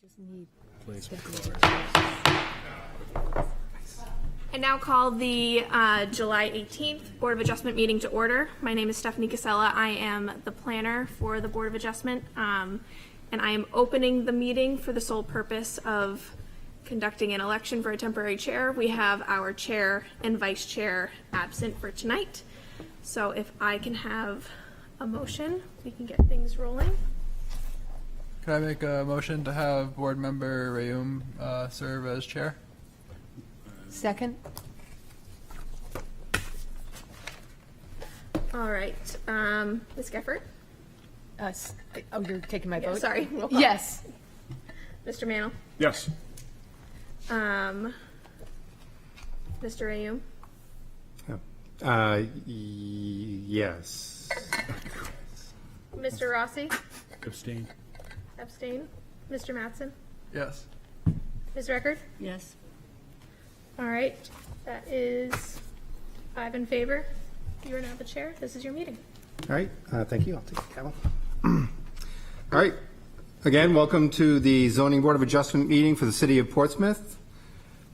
I now call the July 18th Board of Adjustment meeting to order. My name is Stephanie Casella. I am the planner for the Board of Adjustment, and I am opening the meeting for the sole purpose of conducting an election for a temporary chair. We have our chair and vice chair absent for tonight. So if I can have a motion, we can get things rolling. Can I make a motion to have board member Rayum serve as chair? Second. All right, Ms. Geffert? Oh, you're taking my Yeah, vote? sorry. Roll call. Yes. Mr. Mantle? Yes. Mr. Rayum? Yes. Mr. Rossi? Abstain. Abstain. Mr. Mattson? Yes. Ms. Record? Yes. All right, that is 5 in favor. You are now the chair. This is your meeting. All right. Thank you. I'll take the gavel. All right. Again, welcome to the Zoning Board of Adjustment meeting for the City of Portsmouth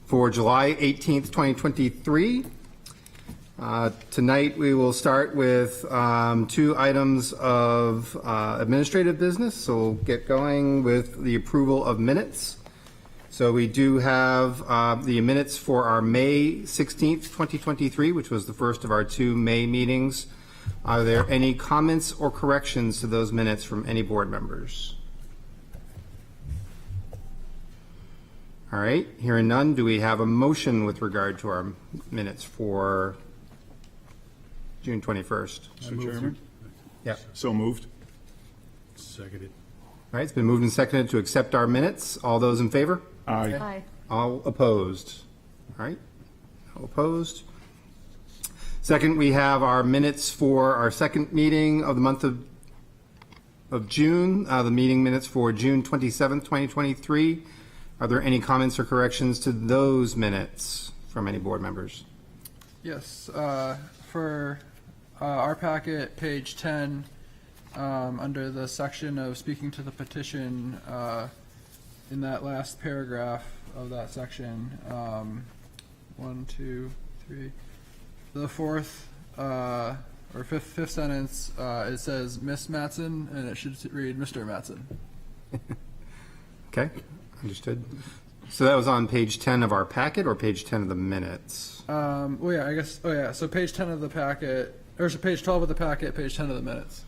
for July 18th, 2023. Tonight we will start with 2 items of administrative business. So we'll get going with the approval of minutes. So we do have the minutes for our May 16th, 2023, which was the first of our 2 May meetings. Are there any comments or corrections to those minutes from any board members? All right, hearing none, do we have a motion with regard to our minutes for June 21st? Mr. Chairman? Yeah. So moved. Seconded. All right, it's been moved and seconded to accept our minutes. All those in favor? Aye. Aye. All opposed? All right, no opposed. Second, we have our minutes for our second meeting of the month of June, the meeting minutes for June 27th, 2023. Are there any comments or corrections to those minutes from any board members? Yes. For our packet, page 10, under the section of speaking to the petition, in that last paragraph of that section, 1, 2, 3, the fourth or fifth sentence, it says Miss Mattson, and it should read Mr. Mattson. Okay, understood. So that was on page 10 of our packet or page 10 of the minutes? Well, yeah, I guess. Oh, yeah. So page 10 of the packet, or so page 12 of the packet, page 10 of the minutes.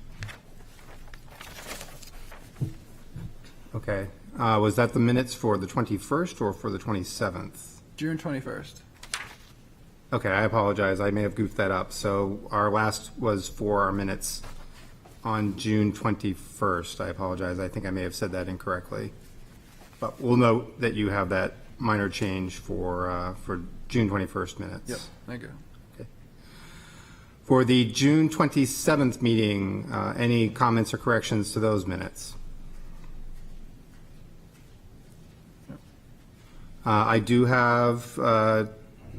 Okay. Was that the minutes for the 21st or for the 27th? June 21st. Okay, I apologize. I may have goofed that up. So our last was for our minutes on June 21st. I apologize. I think I may have said that incorrectly. But we'll note that you have that minor change for June 21st minutes. Yep. Thank you. Okay. For the June 27th meeting, any comments or corrections to those minutes? I do have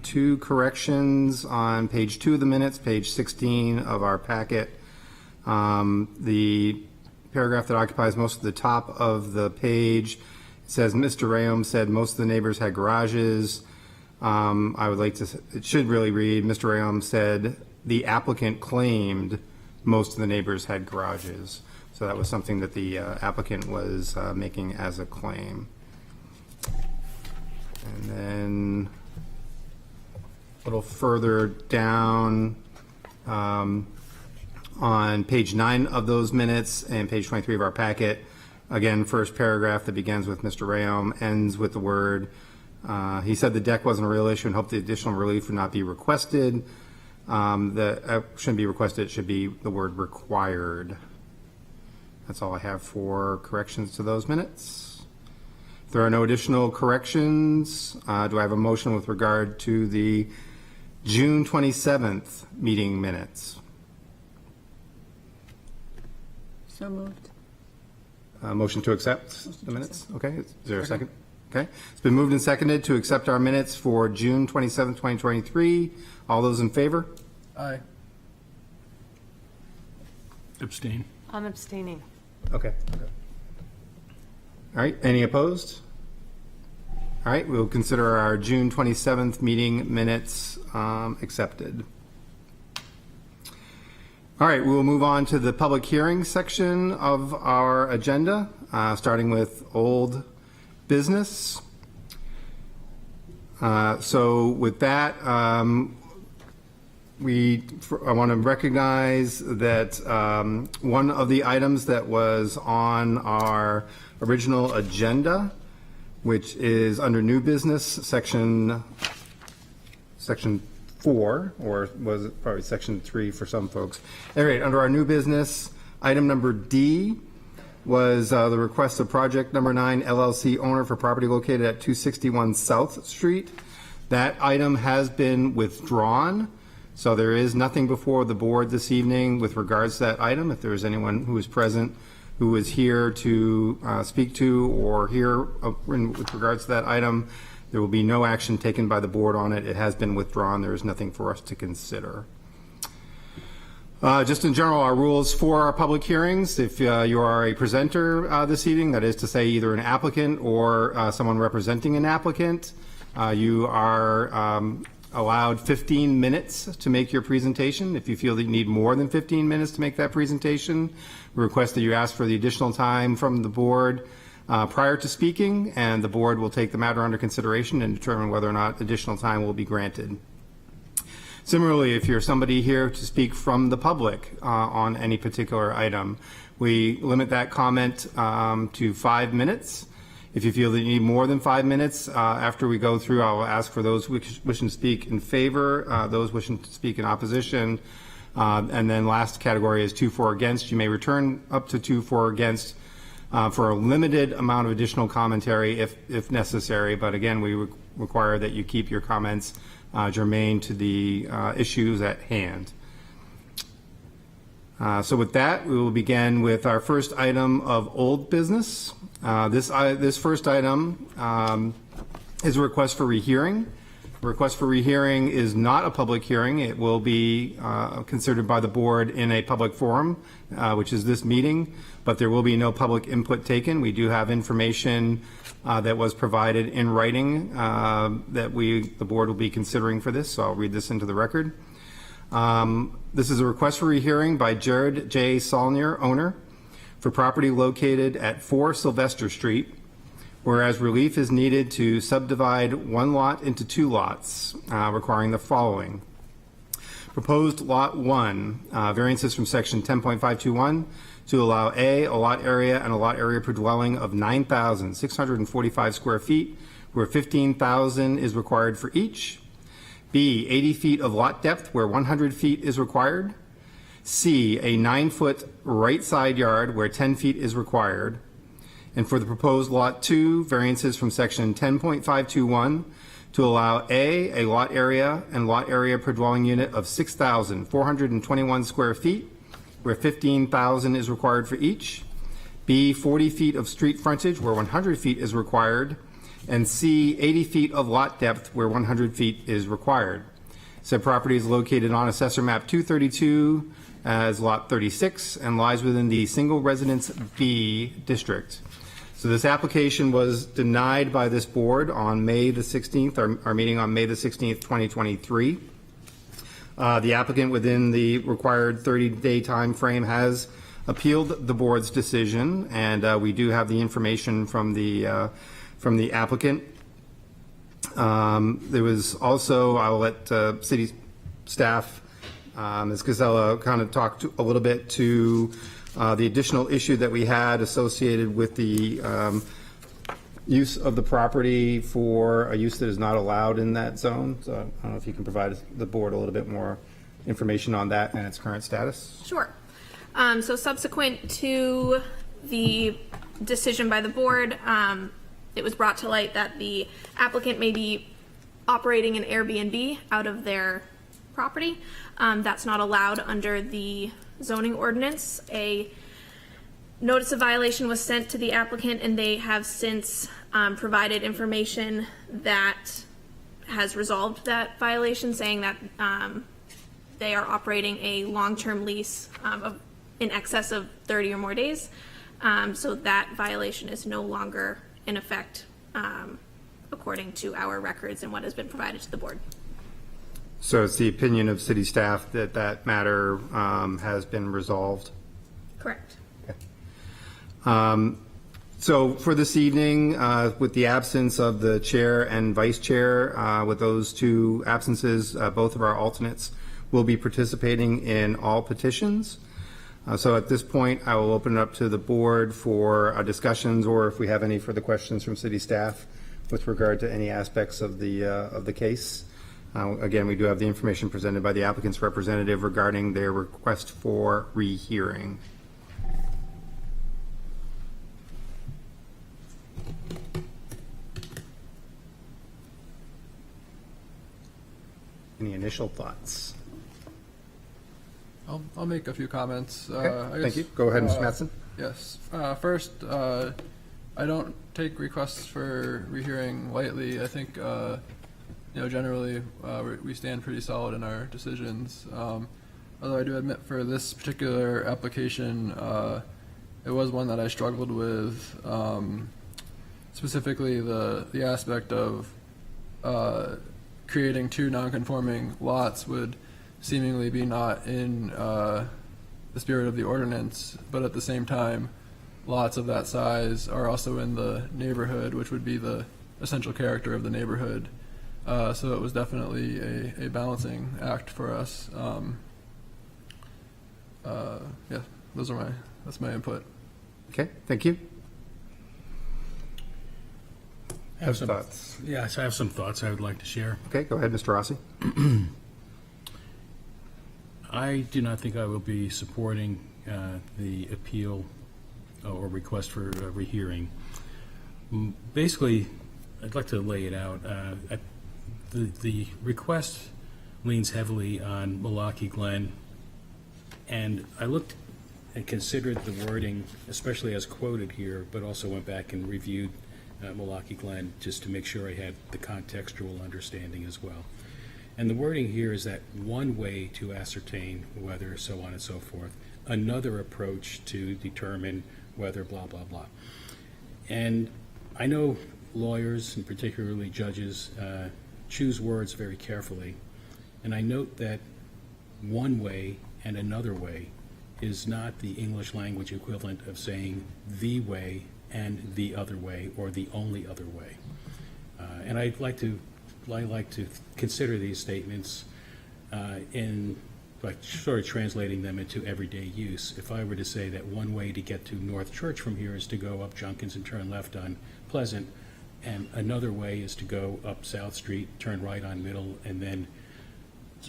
2 corrections on page 2 of the minutes, page 16 of our packet. The paragraph that occupies most of the top of the page says, Mr. Rayum said most of the neighbors had garages. I would like to, it should really read, Mr. Rayum said the applicant claimed most of the neighbors had garages. So that was something that the applicant was making as a claim. And then a little further down on page 9 of those minutes and page 23 of our packet, again, first paragraph that begins with Mr. Rayum ends with the word, he said the deck wasn't a real issue and hoped the additional relief would not be requested. That shouldn't be requested, it should be the word required. That's all I have for corrections to those minutes. If there are no additional corrections, do I have a motion with regard to the June 27th meeting minutes? So moved. Motion to accept the minutes? Okay, is there a second? Okay, it's been moved and seconded to accept our minutes for June 27th, 2023. All those in favor? Aye. Abstain. I'm abstaining. Okay. All right, any opposed? All right, we'll consider our June 27th meeting minutes accepted. All right, we'll move on to the public hearing section of our agenda, starting with old business. So with that, I want to recognize that one of the items that was on our original agenda, which is under new business, section 4, or was it probably section 3 for some folks. All right, under our new business, item number D was the request of project number 9 LLC owner for property located at 261 South Street. That item has been withdrawn, so there is nothing before the board this evening with regards to that item. If there is anyone who is present who is here to speak to or hear with regards to that item, there will be no action taken by the board on it. It has been withdrawn. There is nothing for us to consider. Just in general, our rules for our public hearings, if you are a presenter this evening, that is to say either an applicant or someone representing an applicant, you are allowed 15 minutes to make your presentation. If you feel that you need more than 15 minutes to make that presentation, we request that you ask for the additional time from the board prior to speaking, and the board will take the matter under consideration and determine whether or not additional time will be granted. Similarly, if you're somebody here to speak from the public on any particular item, we limit that comment to 5 minutes. If you feel that you need more than 5 minutes, after we go through, I'll ask for those wishing to speak in favor, those wishing to speak in opposition, and then last category is 2 for against. You may return up to 2 for against for a limited amount of additional commentary if necessary, but again, we require that you keep your comments germane to the issues at hand. So with that, we will begin with our first item of old business. This first item is a request for rehearing. A request for rehearing is not a public hearing. It will be considered by the board in a public forum, which is this meeting, but there will be no public input taken. We do have information that was provided in writing that the board will be considering for this, so I'll read this into the record. This is a request for rehearing by Jared J. Saulnier, owner, for property located at 4 Sylvester Street, whereas relief is needed to subdivide one lot into 2 lots, requiring the following. Proposed Lot 1, variances from Section 10.521 to allow a lot area and a lot area per dwelling of 9,645 square feet, where 15,000 is required for each. B, 80 feet of lot depth where 100 feet is required. C, a 9-foot right side yard where 10 feet is required. And for the proposed Lot 2, variances from Section 10.521 to allow a lot area and lot area per dwelling unit of 6,421 square feet, where 15,000 is required for each. B, 40 feet of street frontage where 100 feet is required. And C, 80 feet of lot depth where 100 feet is required. Said property is located on Assessor Map 232 as Lot 36 and lies within the Single Residence B district. So this application was denied by this board on May the 16th, our meeting on May the 16th, 2023. The applicant within the required 30-day time frame has appealed the board's decision, and we do have the information from the applicant. There was also, I'll let city staff, Ms. Gazella, kind of talk a little bit to the additional issue that we had associated with the use of the property for a use that is not allowed in that zone. So I don't know if you can provide the board a little bit more information on that and its current status. Sure. So subsequent to the decision by the board, it was brought to light that the applicant may be operating an Airbnb out of their property. That's not allowed under the zoning ordinance. A notice of violation was sent to the applicant, and they have since provided information that has resolved that violation, saying that they are operating a long-term lease of in excess of 30 or more days. So that violation is no longer in effect, according to our records and what has been provided to the board. So it's the opinion of city staff that that matter has been resolved? Correct. So for this evening, with the absence of the chair and vice chair, with those two absences, both of our alternates will be participating in all petitions. So at this point, I will open it up to the board for discussions, or if we have any further questions from city staff with regard to any aspects of the case. Again, we do have the information presented by the applicant's representative regarding their request for rehearing. Any initial thoughts? I'll make a few comments. Okay, thank you. Go ahead, Mr. Mattson. Yes. First, I don't take requests for rehearing lightly. I think, generally, we stand pretty solid in our decisions. Although I do admit for this particular application, it was one that I struggled with, specifically the aspect of creating two non-conforming lots would seemingly be not in the spirit of the ordinance, but at the same time, lots of that size are also in the neighborhood, which would be the essential character of the neighborhood. So it was definitely a balancing act for us. Yeah, that's my input. Okay, thank you. I have Have some thoughts? Yes, I have some thoughts I would like to share. Okay, go ahead, Mr. Rossi. I do not think I will be supporting the appeal or request for a rehearing. Basically, I'd like to lay it out. The request leans heavily on Malachi Glen, and I looked and considered the wording, especially as quoted here, but also went back and reviewed Malachi Glen just to make sure I had the contextual understanding as well. And the wording here is that one way to ascertain whether so on and so forth, another approach to determine whether blah, blah, blah. And I know lawyers, and particularly judges, choose words very carefully. And I note that one way and another way is not the English language equivalent of saying the way and the other way, or the only other way. And I like to consider these statements in like sort of translating them into everyday use. If I were to say that one way to get to North Church from here is to go up Junkins and turn left on Pleasant, and another way is to go up South Street, turn right on Middle, and then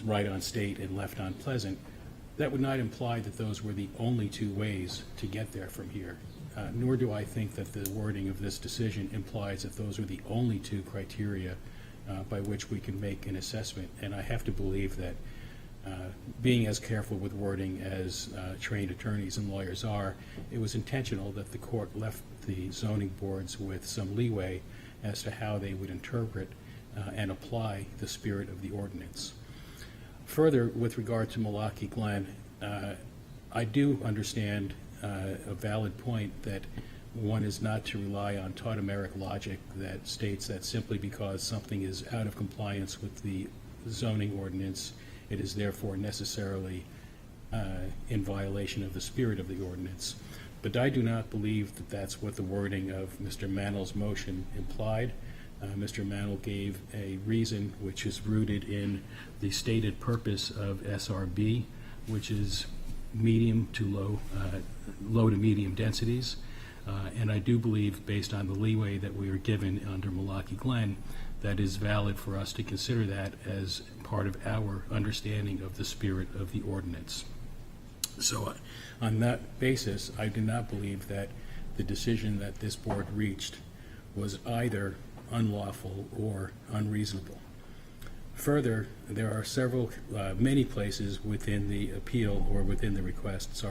right on State and left on Pleasant, that would not imply that those were the only two ways to get there from here. Nor do I think that the wording of this decision implies that those are the only two criteria by which we can make an assessment. And I have to believe that being as careful with wording as trained attorneys and lawyers are, it was intentional that the court left the zoning boards with some leeway as to how they would interpret and apply the spirit of the ordinance. Further, with regard to Malachi Glen, I do understand a valid point that one is not to rely on tautomeric logic that states that simply because something is out of compliance with the zoning ordinance, it is therefore necessarily in violation of the spirit of the ordinance. But I do not believe that that's what the wording of Mr. Mannel's motion implied. Mr. Mannel gave a reason which is rooted in the stated purpose of SRB, which is medium to low to medium densities. And I do believe, based on the leeway that we are given under Malachi Glen, that is valid for us to consider that as part of our understanding of the spirit of the ordinance. So on that basis, I do not believe that the decision that this board reached was either unlawful or unreasonable. Further, there are many places within the appeal, or within the request,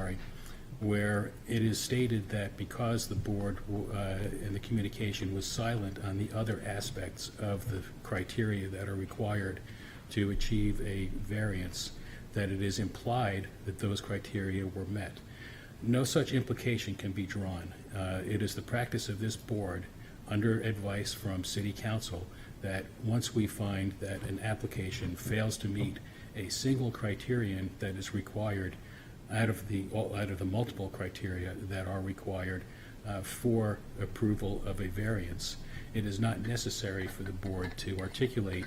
where it is stated that because the board and the communication was silent on the other aspects of the criteria that are required to achieve a variance, that it is implied that those criteria were met. no such implication can be drawn. It is the practice of this board, under advice from City Council, that once we find that an application fails to meet a single criterion that is required out of the multiple criteria that are required for approval of a variance, it is not necessary for the board to articulate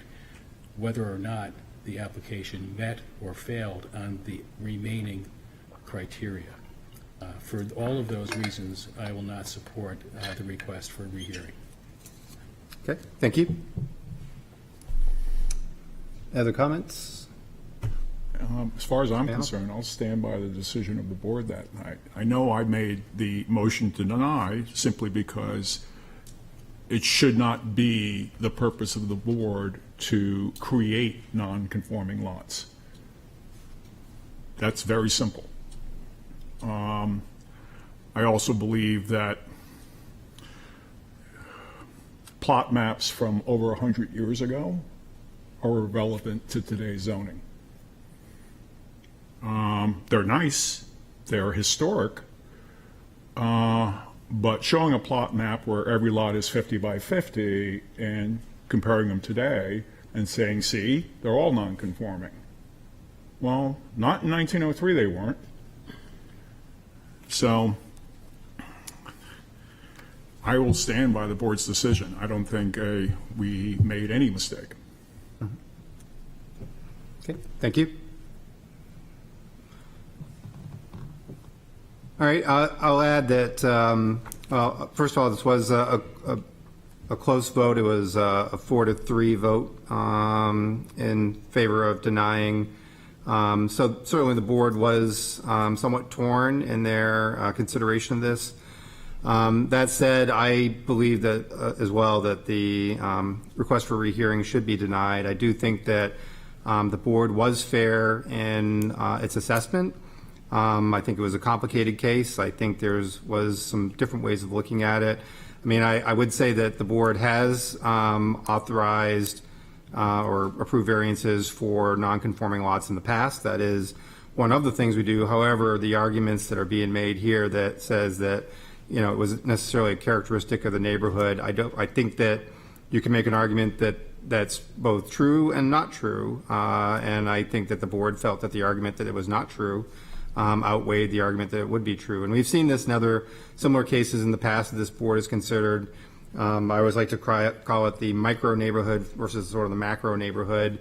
whether or not the application met or failed on the remaining criteria. For all of those reasons, I will not support the request for rehearing. Okay, thank you. Other comments? As far as I'm Al? concerned, I'll stand by the decision of the board that night. I know I made the motion to deny simply because it should not be the purpose of the board to create non-conforming lots. That's very simple. I also believe that plot maps from over 100 years ago are irrelevant to today's zoning. They're nice, they're historic, but showing a plot map where every lot is 50 by 50 and comparing them today and saying, see, they're all non-conforming. Well, not in 1903 they weren't. So I will stand by the board's decision. I don't think we made any mistake. Okay, thank you. All right, I'll add that, well, first of all, this was a close vote. It was a 4-3 vote in favor of denying. So certainly the board was somewhat torn in their consideration of this. That said, I believe that as well that the request for rehearing should be denied. I do think that the board was fair in its assessment. I think it was a complicated case. I think was some different ways of looking at it. I mean, I would say that the board has authorized or approved variances for non-conforming lots in the past. That is one of the things we do. However, the arguments that are being made here that says that, you know, it was necessarily a characteristic of the neighborhood, I think that you can make an argument that that's both true and not true. And I think that the board felt that the argument that it was not true outweighed the argument that it would be true. And we've seen this in other similar cases in the past that this board has considered. I always like to call it the micro neighborhood versus sort of the macro neighborhood.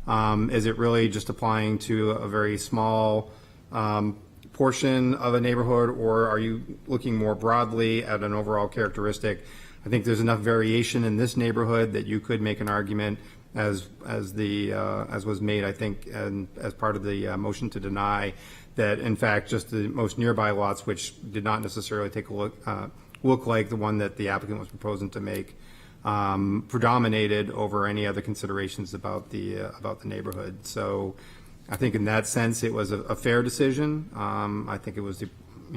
Is it really just applying to a very small portion of a neighborhood, or are you looking more broadly at an overall characteristic? I think there's enough variation in this neighborhood that you could make an argument, as was made, I think, and as part of the motion to deny, that in fact just the most nearby lots, which did not necessarily take a look like the one that the applicant was proposing to make, predominated over any other considerations about the neighborhood. So I think in that sense it was a fair decision. I think it was the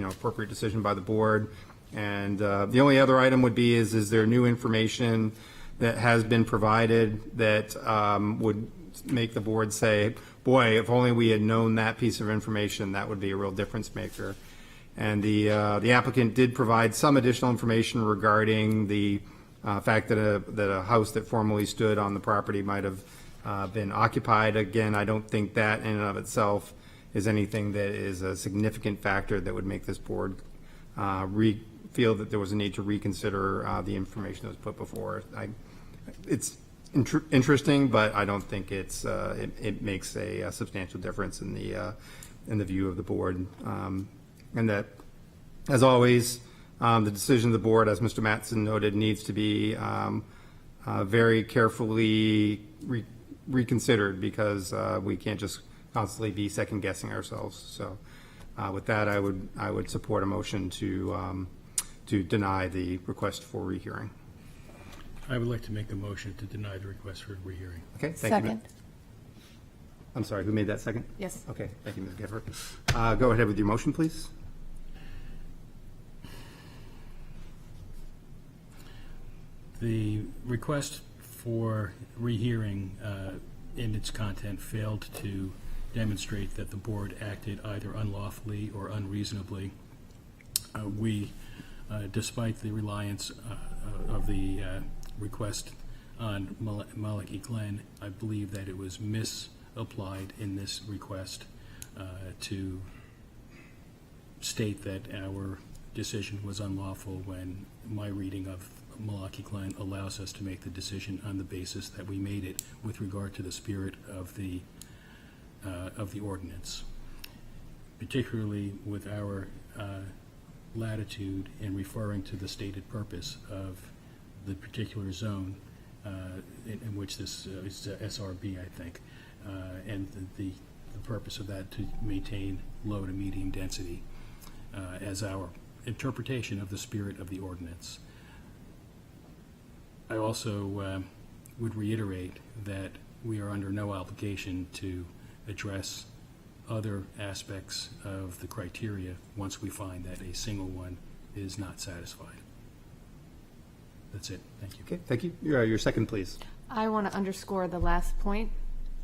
appropriate decision by the board. And the only other item would be is there new information that has been provided that would make the board say, boy, if only we had known that piece of information, that would be a real difference maker. And the applicant did provide some additional information regarding the fact that a house that formerly stood on the property might have been occupied. Again, I don't think that in and of itself is anything that is a significant factor that would make this board feel that there was a need to reconsider the information that was put before. It's interesting, but I don't think it makes a substantial difference in the view of the board. And that, as always, the decision of the board, as Mr. Mattson noted, needs to be very carefully reconsidered, because we can't just constantly be second guessing ourselves. So with that, I would support a motion to deny the request for rehearing. I would like to make a motion to deny the request for rehearing. Okay, thank you. Second. I'm sorry, who made that second? Yes. Okay, thank you, Ms. Gifford. Go ahead with your motion, please. The request for rehearing in its content failed to demonstrate that the board acted either unlawfully or unreasonably Despite the reliance of the request on Malachi Glen, I believe that it was misapplied in this request to state that our decision was unlawful when my reading of Malachi Glen allows us to make the decision on the basis that we made it with regard to the spirit of the ordinance, particularly with our latitude in referring to the stated purpose of the particular zone in which this is SRB, I think, and the purpose of that to maintain low to medium density as our interpretation of the spirit of the ordinance. I also would reiterate that we are under no obligation to address other aspects of the criteria once we find that a single one is not satisfied. That's it. Thank you. Okay, thank you. Your second, please. I want to underscore the last point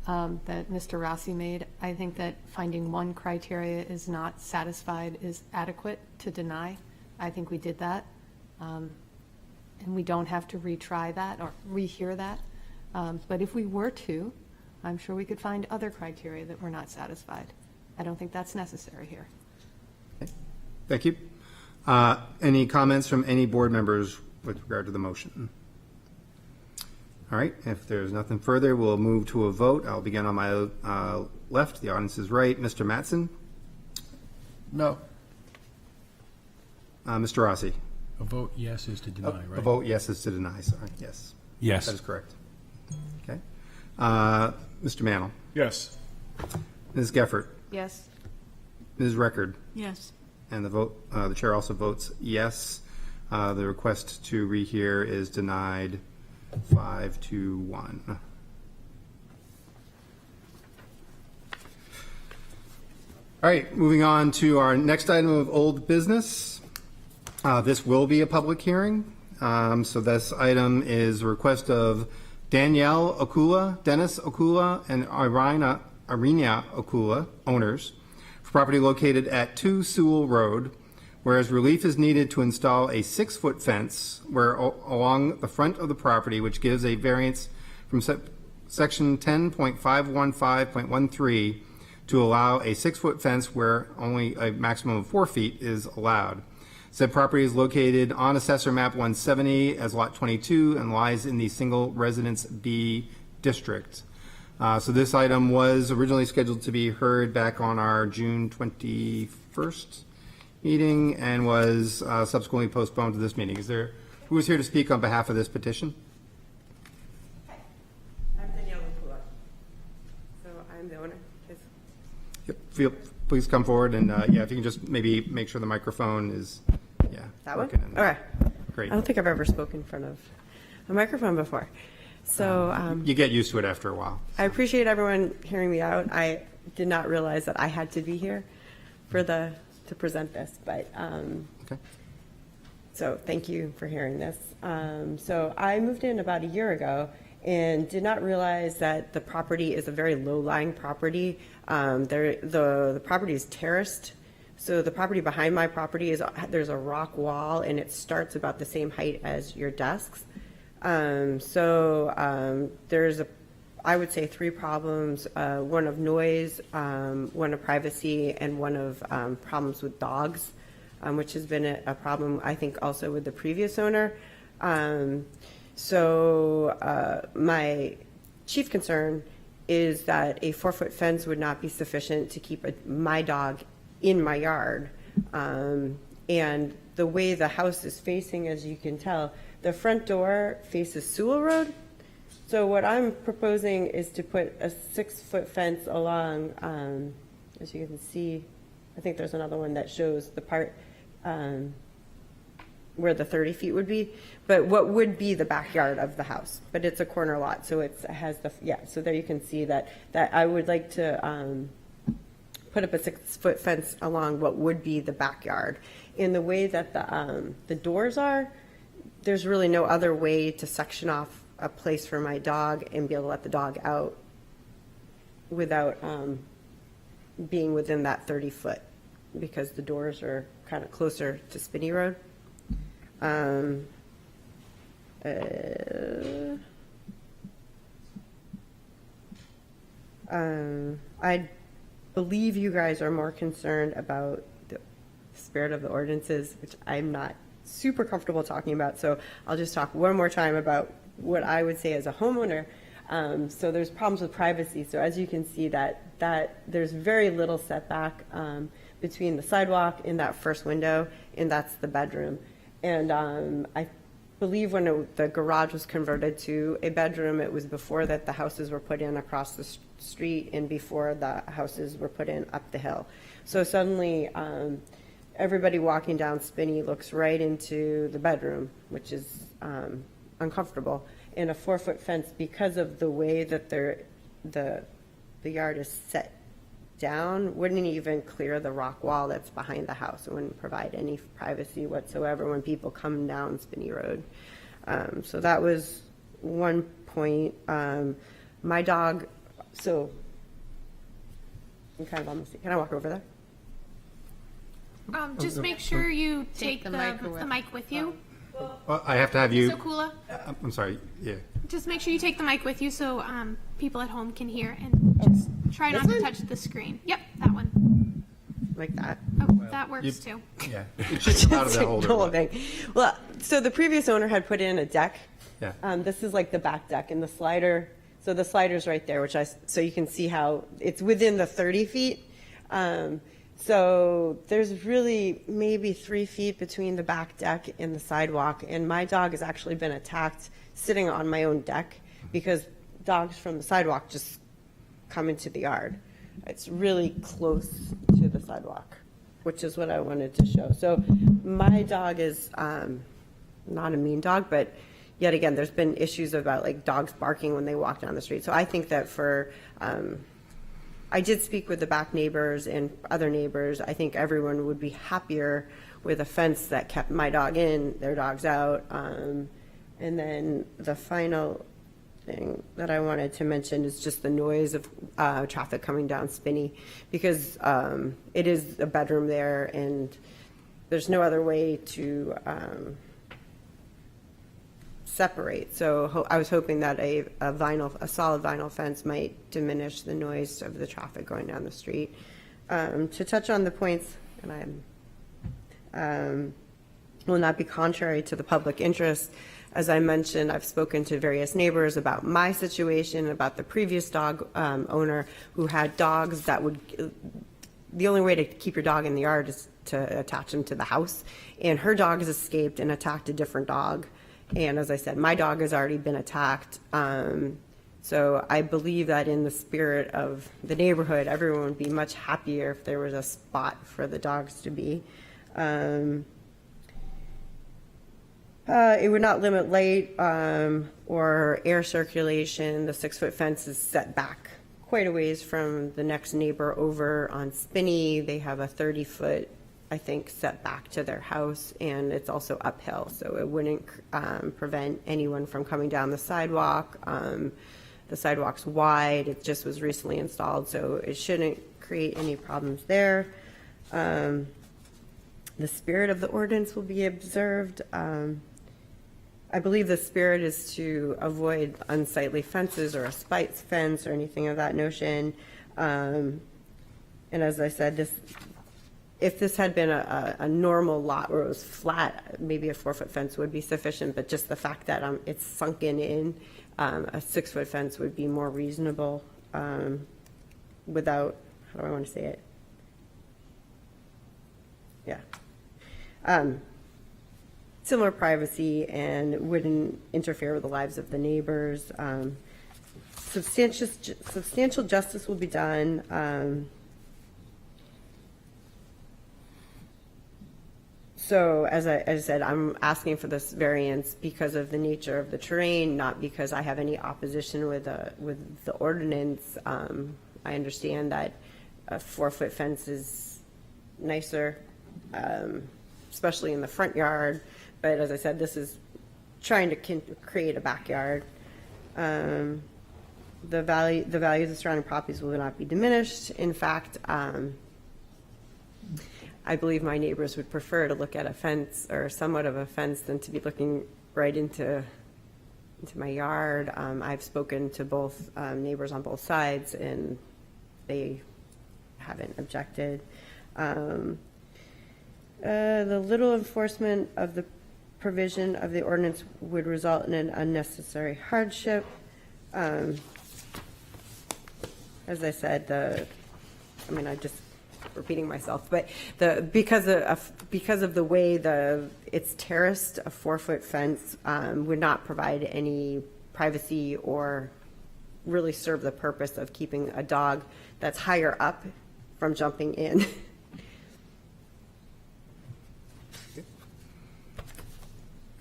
that Mr. Rossi made. I think that finding one criteria is not satisfied is adequate to deny. I think we did that. And we don't have to retry that or rehear that. But if we were to, I'm sure we could find other criteria that were not satisfied. I don't think that's necessary here. Okay. Thank you. Any comments from any board members with regard to the motion? All right, if there's nothing further, we'll move to a vote. I'll begin on my left. The audience is right. Mr. Mattson? No. Mr. Rossi? A vote yes is to deny, right? A vote yes is to deny, sorry. Yes. Yes. That is correct. Okay. Mr. Mantle? Yes. Ms. Geffert? Yes. Ms. Record? Yes. And the chair also votes yes. The request to rehear is denied 5-1. All right, moving on to our next item of old business. This will be a public hearing. So this item is a request of Danielle Okula, Dennis Okula, and Irina Okula, owners, for property located at 2 Sewell Road, whereas relief is needed to install a 6-foot fence along the front of the property, which gives a variance from section 10.515.13 to allow a 6-foot fence where only a maximum of 4 feet is allowed. Said property is located on Assessor Map 170 as Lot 22 and lies in the Single Residence B district. So this item was originally scheduled to be heard back on our June 21st meeting and was subsequently postponed to this meeting. Who is here to speak on behalf of this petition? I'm Danielle Lupula. So I'm the owner. Yep. Please come forward and yeah, if you can just maybe make sure the microphone is That one? working. Okay. Great. I don't think I've ever spoken in front of a microphone before. So You get used to it after a while. I appreciate everyone hearing me out. I did not realize that I had to be here to present this, but Okay. so thank you for hearing this. So I moved in about a year ago and did not realize that the property is a very low-lying property. The property is terraced. So the property behind my property there's a rock wall and it starts about the same height as your desks. There's I would say 3 problems, one of noise, one of privacy, and one of problems with dogs, which has been a problem, I think, also with the previous owner. My chief concern is that a 4-foot fence would not be sufficient to keep my dog in my yard. And the way the house is facing, as you can tell, the front door faces Sewell Road. So what I'm proposing is to put a 6-foot fence along, as you can see, I think there's another one that shows the part where the 30 feet would be, but what would be the backyard of the house. But it's a corner lot, so it has so there you can see that I would like to put up a 6-foot fence along what would be the backyard. In the way that the doors are, there's really no other way to section off a place for my dog and be able to let the dog out without being within that 30 foot, because the doors are kind of closer to Spinney Road. I believe you guys are more concerned about the spirit of the ordinances, which I'm not super comfortable talking about. So I'll just talk one more time about what I would say as a homeowner. So there's problems with privacy. So as you can see that there's very little setback between the sidewalk and that first window, and that's the bedroom. And I believe when the garage was converted to a bedroom, it was before that the houses were put in across the street and before the houses were put in up the hill. So suddenly, everybody walking down Spinney looks right into the bedroom, which is uncomfortable. And a 4-foot fence, because of the way that the yard is set down, wouldn't even clear the rock wall that's behind the house. It wouldn't provide any privacy whatsoever when people come down Spinney Road. So that was one point. My dog, so I'm kind of almost, can I walk over there? Just make sure you take the the mic away. mic with you. Well, I have to have you, So Kula, I'm sorry, yeah. just make sure you take the mic with you so people at home can hear, and just try not to touch the screen. Yep, that one. Like that. Oh, that works too. Yeah, it should come out of that holder. The whole but- thing. Well, so the previous owner had put in a deck. Yeah. This is like the back deck and the slider. So the slider's right there, so you can see how it's within the 30 feet. So there's really maybe 3 feet between the back deck and the sidewalk. And my dog has actually been attacked sitting on my own deck because dogs from the sidewalk just come into the yard. It's really close to the sidewalk, which is what I wanted to show. So my dog is not a mean dog, but yet again, there's been issues about like dogs barking when they walk down the street. So I think that I did speak with the back neighbors and other neighbors. I think everyone would be happier with a fence that kept my dog in, their dogs out. And then the final thing that I wanted to mention is just the noise of traffic coming down Spinney, because it is a bedroom there and there's no other way to separate. So I was hoping that a solid vinyl fence might diminish the noise of the traffic going down the street. To touch on the points, and I will not be contrary to the public interest. As I mentioned, I've spoken to various neighbors about my situation, about the previous dog owner who had dogs that the only way to keep your dog in the yard is to attach him to the house. And her dog has escaped and attacked a different dog. And as I said, my dog has already been attacked. So I believe that in the spirit of the neighborhood, everyone would be much happier if there was a spot for the dogs to be. It would not limit light or air circulation. The 6-foot fence is set back quite a ways from the next neighbor over on Spinney. They have a 30-foot, I think, setback to their house, and it's also uphill, so it wouldn't prevent anyone from coming down the sidewalk. The sidewalk's wide. It just was recently installed, so it shouldn't create any problems there. The spirit of the ordinance will be observed. I believe the spirit is to avoid unsightly fences or a spite fence or anything of that notion. And as I said, if this had been a normal lot where it was flat, maybe a 4-foot fence would be sufficient, but just the fact that it's sunken in, a 6-foot fence would be more reasonable without, how do I want to say it? Yeah. Similar privacy and wouldn't interfere with the lives of the neighbors. Substantial justice will be done. So as I said, I'm asking for this variance because of the nature of the terrain, not because I have any opposition with the ordinance. I understand that a 4-foot fence is nicer, especially in the front yard. But as I said, this is trying to create a backyard. The value of the surrounding properties will not be diminished. In fact, I believe my neighbors would prefer to look at a fence or somewhat of a fence than to be looking right into my yard. I've spoken to both neighbors on both sides, and they haven't objected. The little enforcement of the provision of the ordinance would result in an unnecessary hardship. As I said, I'm just repeating myself, but because of the way it's terraced, a 4-foot fence would not provide any privacy or really serve the purpose of keeping a dog that's higher up from jumping in.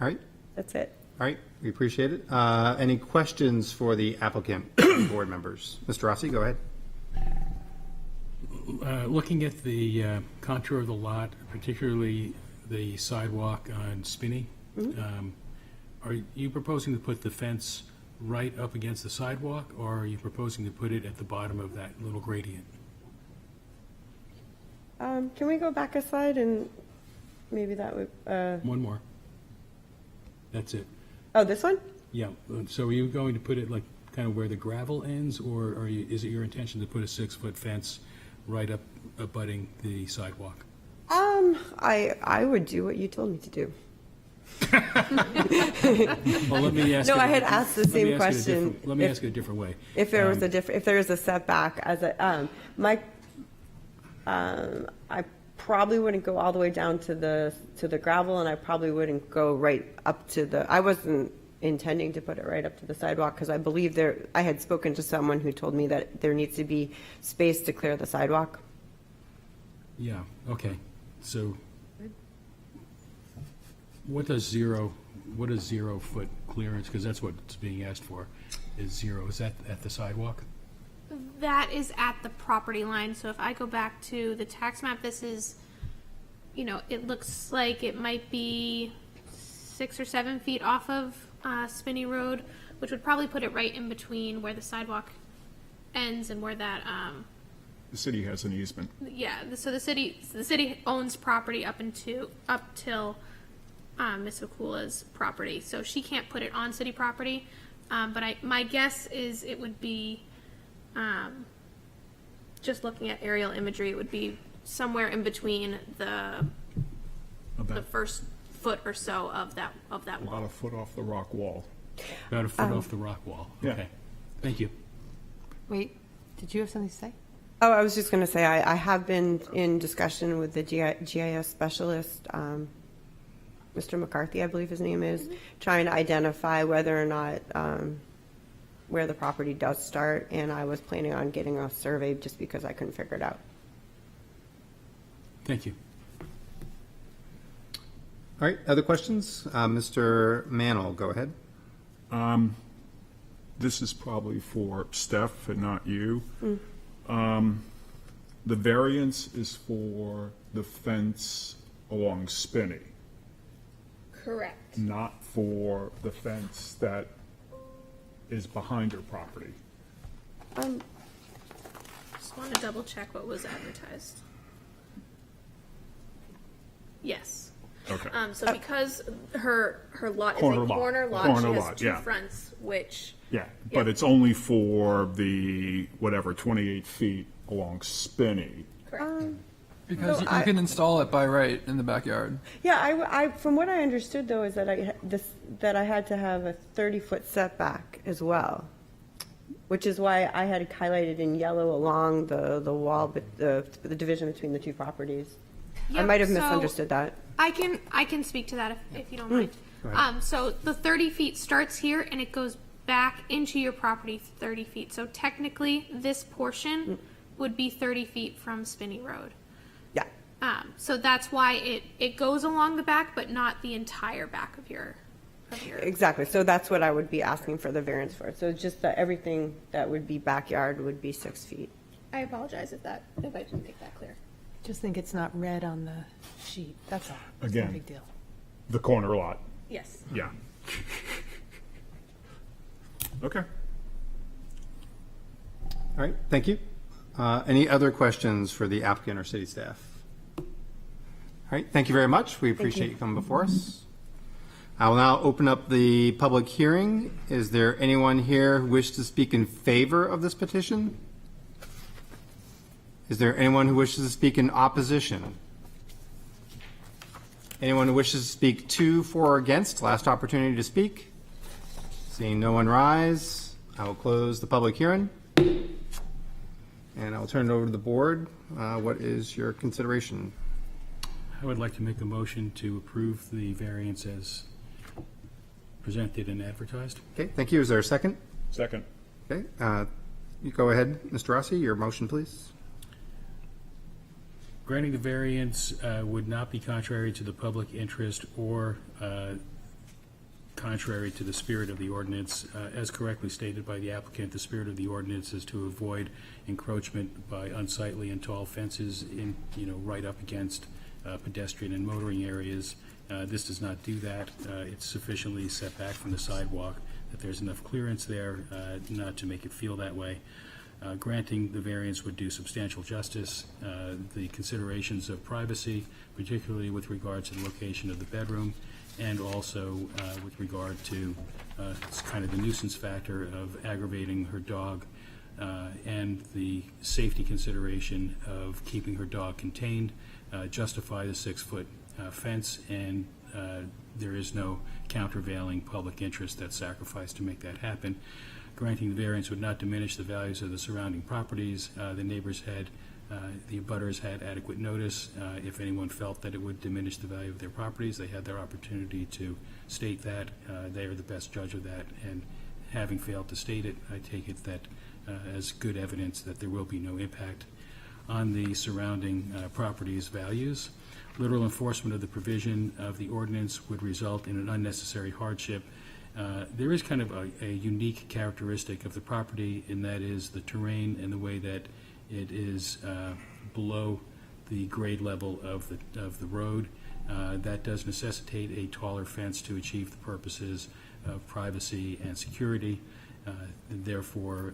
All right, That's it. all right, we appreciate it. Any questions for the applicant, board members? Mr. Rossi, go ahead. Looking at the contour of the lot, particularly the sidewalk on Spinney, are you proposing to put the fence right up against the sidewalk, or are you proposing to put it at the bottom of that little gradient? Can we go back a slide and maybe that would, One more. That's it. oh, this one? Yeah, so are you going to put it like kind of where the gravel ends, or is it your intention to put a 6-foot fence right up abutting the sidewalk? I would do what you told me to do. Well, let me ask. No, it- I had asked the let me same ask it a question. different- Let me ask it a different way. If there was if there is a setback as a, I probably wouldn't go all the way down to the gravel, and I probably wouldn't go right up to I wasn't intending to put it right up to the sidewalk, because I believe I had spoken to someone who told me that there needs to be space to clear the sidewalk. Yeah, okay, so what does 0-foot clearance, because that's what's being asked for, is 0, is that at the sidewalk? That is at the property line. So if I go back to the tax map, this is, it looks like it might be 6 or 7 feet off of Spinney Road, which would probably put it right in between where the sidewalk ends and where that, The city has an easement. so the city owns property up till Ms. Vakula's property. So she can't put it on city property. But my guess is it would be, just looking at aerial imagery, it would be somewhere in between the first foot or so of that About wall. a foot off the rock wall. About a foot off the rock wall? Yeah. Okay, thank you. Wait, did you have something to say? Oh, I was just going to say, I have been in discussion with the GIS specialist, Mr. McCarthy, I believe his name is, trying to identify whether or not, where the property does start, and I was planning on getting a survey just because I couldn't figure it out. Thank you. All right, other questions? Mr. Mantle, go ahead. This is probably for Steph and not you. The variance is for the fence along Spinney, Correct. not for the fence that is behind your property. Just want to double check what was advertised. Yes. Okay. So because her lot is Corner a lot. corner lot, Corner she has lot, 2 yeah. fronts, which, Yeah, but it's only for the, 28 feet along Spinney. correct. Because So you can install it by right in the backyard. Yeah, I from what I understood though is that I had to have a 30-foot setback as well, which is why I had highlighted in yellow along the wall, but the division between the 2 properties. I Yep, might have so misunderstood that. I can speak to that if you don't mind. So the 30 feet starts here and it goes back into your property 30 feet. So technically, this portion would be 30 feet from Spinney Road. Yeah. So that's why it goes along the back, but not the entire back of your. Exactly. So that's what I would be asking for the variance for. So just that everything that would be backyard would be 6 feet. I apologize if I didn't make that clear. Just think it's not red on the sheet, that's all. It's Again. no big deal. The corner lot, Yes. yeah. Okay. All right, thank you. Any other questions for the applicant or city staff? right, thank you very much. We appreciate you coming before us. I will now open up the public hearing. Is there anyone here who wishes to speak in favor of this petition? Is there anyone who wishes to speak in opposition? Anyone who wishes to speak to, for, or against? Last opportunity to speak. Seeing no one rise, I will close the public hearing. And I will turn it over to the board. What is your consideration? I would like to make a motion to approve the variance as presented and advertised. Okay, thank you. Is there a second? Second. Okay, you go ahead, Mr. Rossi, your motion, please. Granting the variance would not be contrary to the public interest or contrary to the spirit of the ordinance. As correctly stated by the applicant, the spirit of the ordinance is to avoid encroachment by unsightly and tall fences in, right up against pedestrian and motoring areas. This does not do that. It's sufficiently set back from the sidewalk that there's enough clearance there not to make it feel that way. Granting the variance would do substantial justice. The considerations of privacy, particularly with regard to the location of the bedroom, and also with regard to it's kind of the nuisance factor of aggravating her dog, and the safety consideration of keeping her dog contained, justify the 6-foot fence, and there is no countervailing public interest that's sacrificed to make that happen. Granting the variance would not diminish the values of the surrounding properties. The neighbors had, the abutters had adequate notice. If anyone felt that it would diminish the value of their properties, they had their opportunity to state that. They are the best judge of that, and having failed to state it, I take it that as good evidence that there will be no impact on the surrounding properties' values. Literal enforcement of the provision of the ordinance would result in an unnecessary hardship. There is kind of a unique characteristic of the property, and that is the terrain and the way that it is below the grade level of the road. That does necessitate a taller fence to achieve the purposes of privacy and security. Therefore,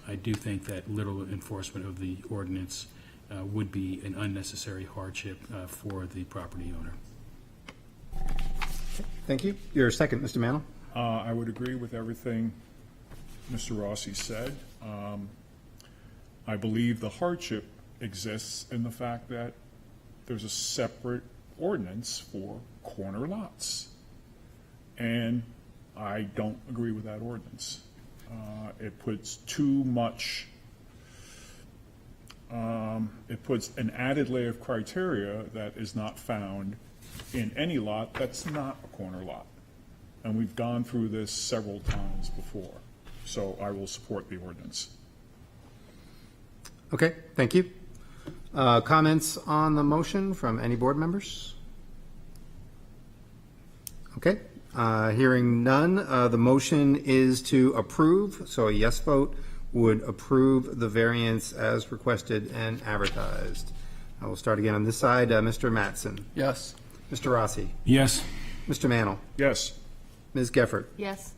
I do think that literal enforcement of the ordinance would be an unnecessary hardship for the property owner. Thank you. Your second, Mr. Mantle. I would agree with everything Mr. Rossi said. I believe the hardship exists in the fact that there's a separate ordinance for corner lots. And I don't agree with that ordinance. It puts too much, it puts an added layer of criteria that is not found in any lot that's not a corner lot. And we've gone through this several times before. So I will support the ordinance. Okay, thank you. Comments on the motion from any board members? Okay, hearing none, the motion is to approve, so a yes vote would approve the variance as requested and advertised. I will start again on this side. Mr. Mattson. Yes. Mr. Rossi. Yes. Mr. Mantle. Yes. Ms. Geffert. Yes.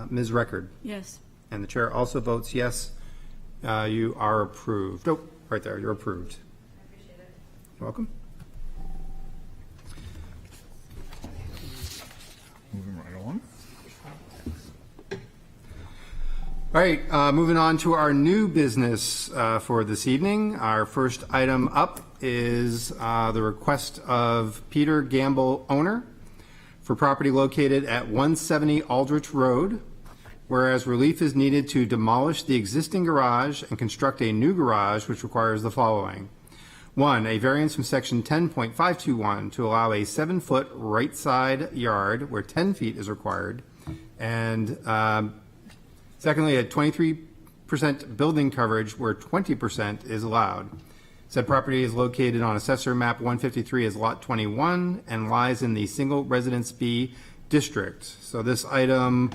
Ms. Record. Yes. And the chair also votes yes. You are approved. Oh, right there, you're approved. I appreciate it. You're welcome. Moving right along. All right, moving on to our new business for this evening. Our first item up is the request of Peter Gamble, owner, for property located at 170 Aldrich Road, whereas relief is needed to demolish the existing garage and construct a new garage, which requires the following. 1, a variance from section 10.521 to allow a 7-foot right side yard where 10 feet is required, and secondly, a 23% building coverage where 20% is allowed. Said property is located on Assessor Map 153 as Lot 21 and lies in the Single Residence B district. So this item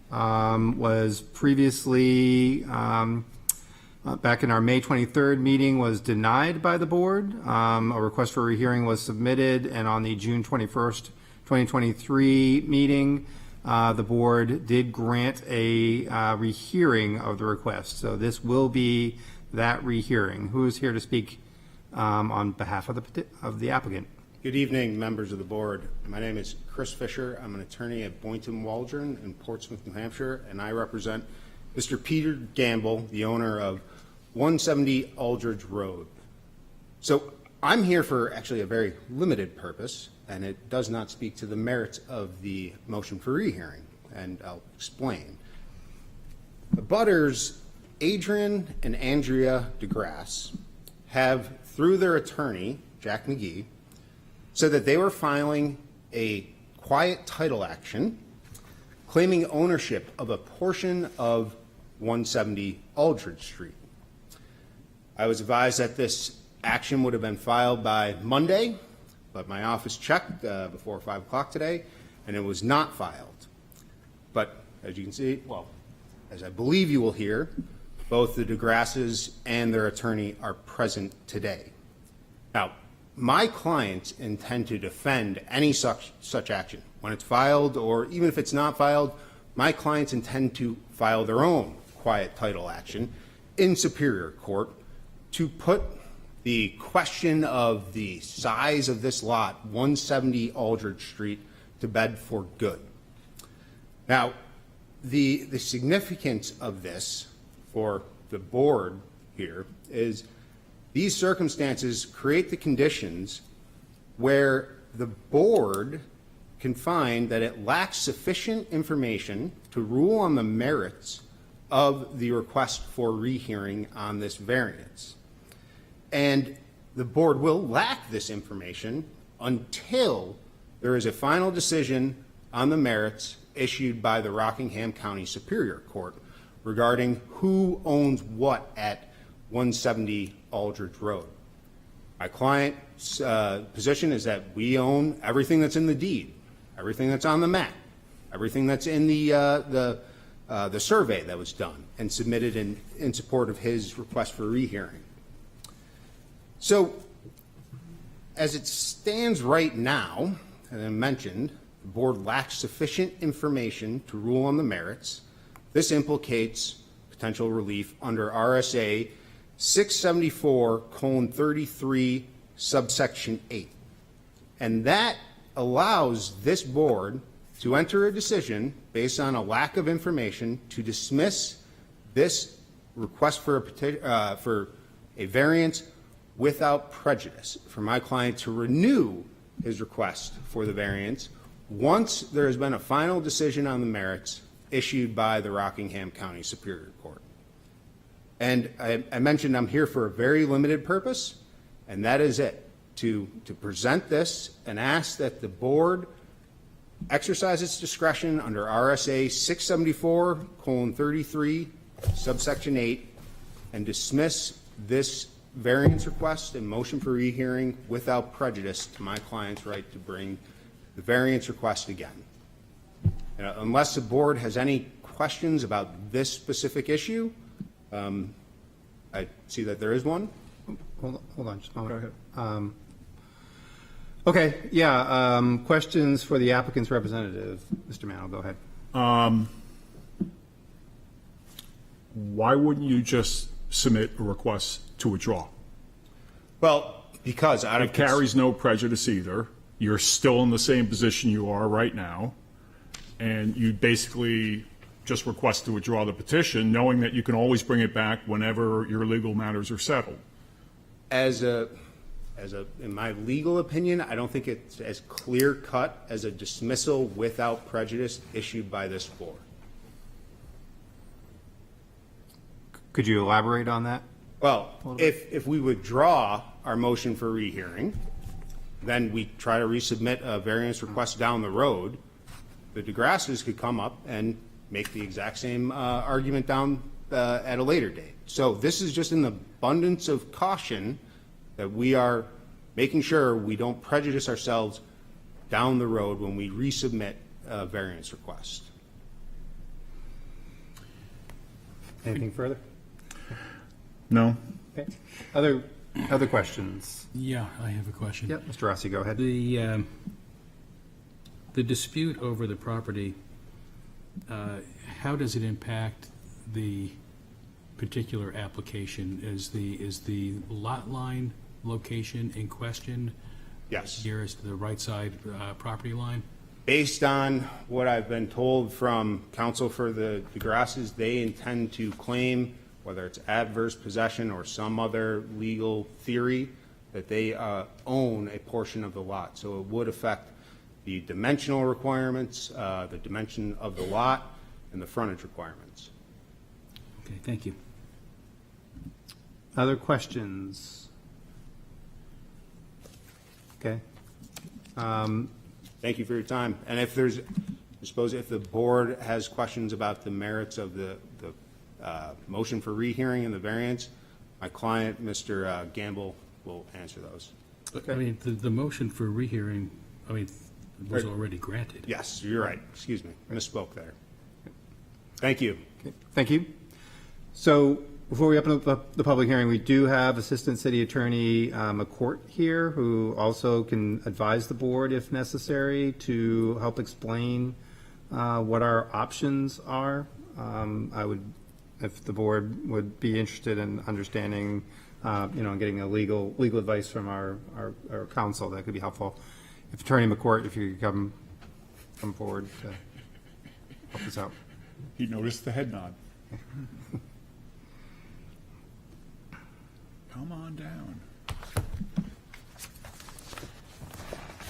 was previously, back in our May 23rd meeting, was denied by the board. A request for a rehearing was submitted, and on the June 21st, 2023 meeting, the board did grant a rehearing of the request. So this will be that rehearing. Who is here to speak on behalf of the applicant. Good evening, members of the board. My name is Chris Fisher. I'm an attorney at Boynton Waldron in Portsmouth, New Hampshire, and I represent Mr. Peter Gamble, the owner of 170 Aldridge Road. So I'm here for actually a very limited purpose, and it does not speak to the merits of the motion for rehearing, and I'll explain. The butters, Adrian and Andrea DeGrasse, have, through their attorney, Jack McGee, said that they were filing a quiet title action claiming ownership of a portion of 170 Aldridge Street. I was advised that this action would have been filed by Monday, but my office checked before 5 o'clock today, and it was not filed. But as you can see, well, as I believe you will hear, both the DeGrasses and their attorney are present today. Now, my clients intend to defend any such action. When it's filed, or even if it's not filed, my clients intend to file their own quiet title action in Superior Court to put the question of the size of this lot, 170 Aldridge Street, to bed for good. Now, the significance of this for the board here is these circumstances create the conditions where the board can find that it lacks sufficient information to rule on the merits of the request for rehearing on this variance. And the board will lack this information until there is a final decision on the merits issued by the Rockingham County Superior Court regarding who owns what at 170 Aldridge Road. My client's position is that we own everything that's in the deed, everything that's on the map, everything that's in the survey that was done and submitted in support of his request for rehearing. So, as it stands right now, as I mentioned, the board lacks sufficient information to rule on the merits. This implicates potential relief under RSA 674:33 subsection 8. And that allows this board to enter a decision based on a lack of information to dismiss this request for a variance without prejudice, for my client to renew his request for the variance once there has been a final decision on the merits issued by the Rockingham County Superior Court. And I mentioned I'm here for a very limited purpose, and that is it, to present this and ask that the board exercise its discretion under RSA 674:33 subsection 8 and dismiss this variance request and motion for rehearing without prejudice to my client's right to bring the variance request again. Unless the board has any questions about this specific issue, I see that there is one. Hold on just a moment. Go ahead. Okay, yeah, questions for the applicant's representative. Mr. Mann, go ahead. Why wouldn't you just submit a request to withdraw? Well, because out of It carries no prejudice either. You're still in the same position you are right now, and you basically just request to withdraw the petition, knowing that you can always bring it back whenever your legal matters are settled. in my legal opinion, I don't think it's as clear cut as a dismissal without prejudice issued by this board. Could you elaborate on that? Well, if we withdraw our motion for rehearing, then we try to resubmit a variance request down the road, the DeGrasses could come up and make the exact same argument down at a later date. So this is just an abundance of caution that we are making sure we don't prejudice ourselves down the road when we resubmit a variance request. Anything further? No? Okay. Other questions? Yeah, I have a question. Yep, Mr. Rossi, go ahead. The dispute over the property, how does it impact the particular application? Is the lot line location in question? Yes. Nearest the right side property line? Based on what I've been told from counsel for the DeGrasses, they intend to claim, whether it's adverse possession or some other legal theory, that they own a portion of the lot. So it would affect the dimensional requirements, the dimension of the lot, and the frontage requirements. Okay, thank you. Other questions? Okay. Thank you for your time. And if there's, I suppose if the board has questions about the merits of the motion for rehearing and the variance, my client, Mr. Gamble, will answer those. I mean, the motion for rehearing, I mean, was Right. already granted. Yes, you're right. Excuse me. Misspoke there. Thank you. Okay, thank you. So before we open up the public hearing, we do have Assistant City Attorney McCourt here, who also can advise the board if necessary to help explain what our options are. I would, if the board would be interested in understanding, and getting a legal advice from our counsel, that could be helpful. If Attorney McCourt, if you could come forward to help us out. He noticed the head nod. Come on down.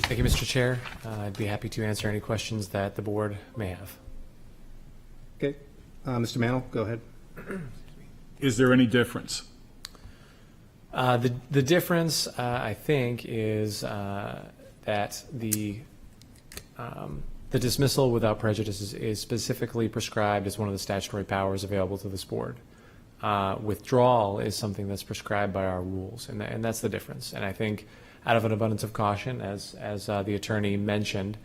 Thank you, Mr. Chair. I'd be happy to answer any questions that the board may have. Okay, Mr. Mantle, go ahead. Is there any difference? The difference, I think, is that the dismissal without prejudice is specifically prescribed as one of the statutory powers available to this board. Withdrawal is something that's prescribed by our rules, and that's the difference. And I think, out of an abundance of caution, as the attorney mentioned,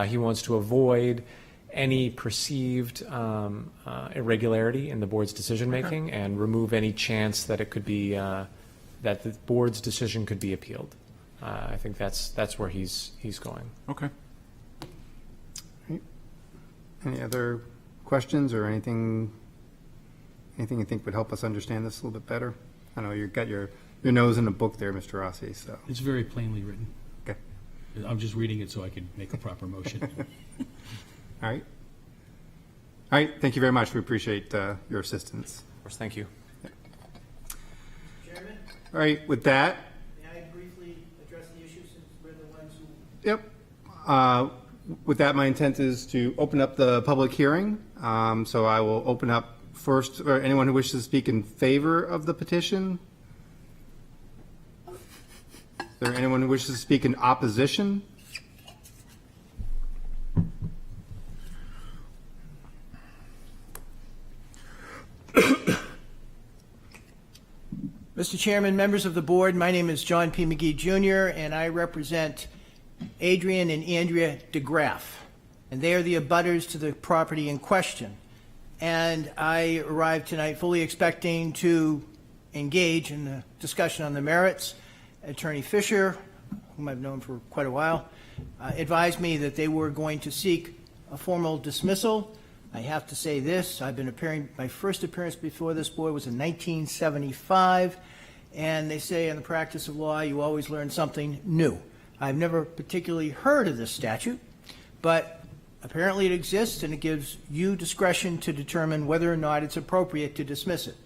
he wants to avoid any perceived irregularity in the board's decision making and remove any chance that it could be that the board's decision could be appealed. I think that's where he's going. Okay. Any other questions or anything you think would help us understand this a little bit better? I know you've got your nose in the book there, Mr. Rossi, so. It's very plainly written. Okay. I'm just reading it so I can make a proper motion. All right. All right, thank you very much. We appreciate your assistance. Of course, thank you. Chairman, All right, with that, may I briefly address the issue since we're the ones who... yep. With that, my intent is to open up the public hearing. So I will open up first, or anyone who wishes to speak in favor of the petition. Is there anyone who wishes to speak in opposition? Mr. Chairman, members of the board, my name is John P. McGee Jr., and I represent Adrian and Andrea DeGraff, and they are the abutters to the property in question. And I arrived tonight fully expecting to engage in the discussion on the merits. Attorney Fisher, whom I've known for quite a while, advised me that they were going to seek a formal dismissal. I have to say this, I've been appearing, my first appearance before this board was in 1975, and they say in the practice of law, you always learn something new. I've never particularly heard of this statute, but apparently it exists, and it gives you discretion to determine whether or not it's appropriate to dismiss it.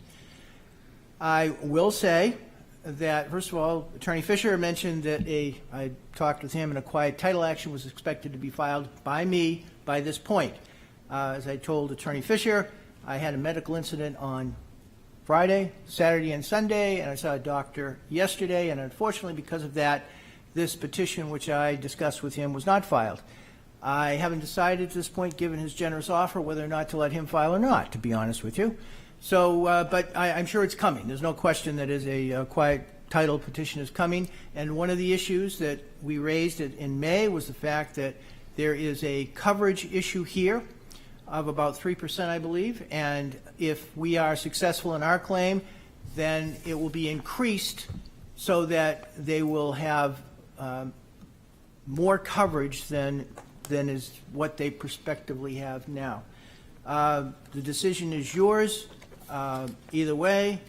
I will say that, first of all, Attorney Fisher mentioned that I talked with him, and a quiet title action was expected to be filed by me by this point. As I told Attorney Fisher, I had a medical incident on Friday, Saturday, and Sunday, and I saw a doctor yesterday, and unfortunately, because of that, this petition, which I discussed with him, was not filed. I haven't decided at this point, given his generous offer, whether or not to let him file or not, to be honest with you. So, but I'm sure it's coming. There's no question that is a quiet title petition is coming. And one of the issues that we raised in May was the fact that there is a coverage issue here of about 3%, I believe. And if we are successful in our claim, then it will be increased so that they will have more coverage than is what they prospectively have now. The decision is yours. Either way,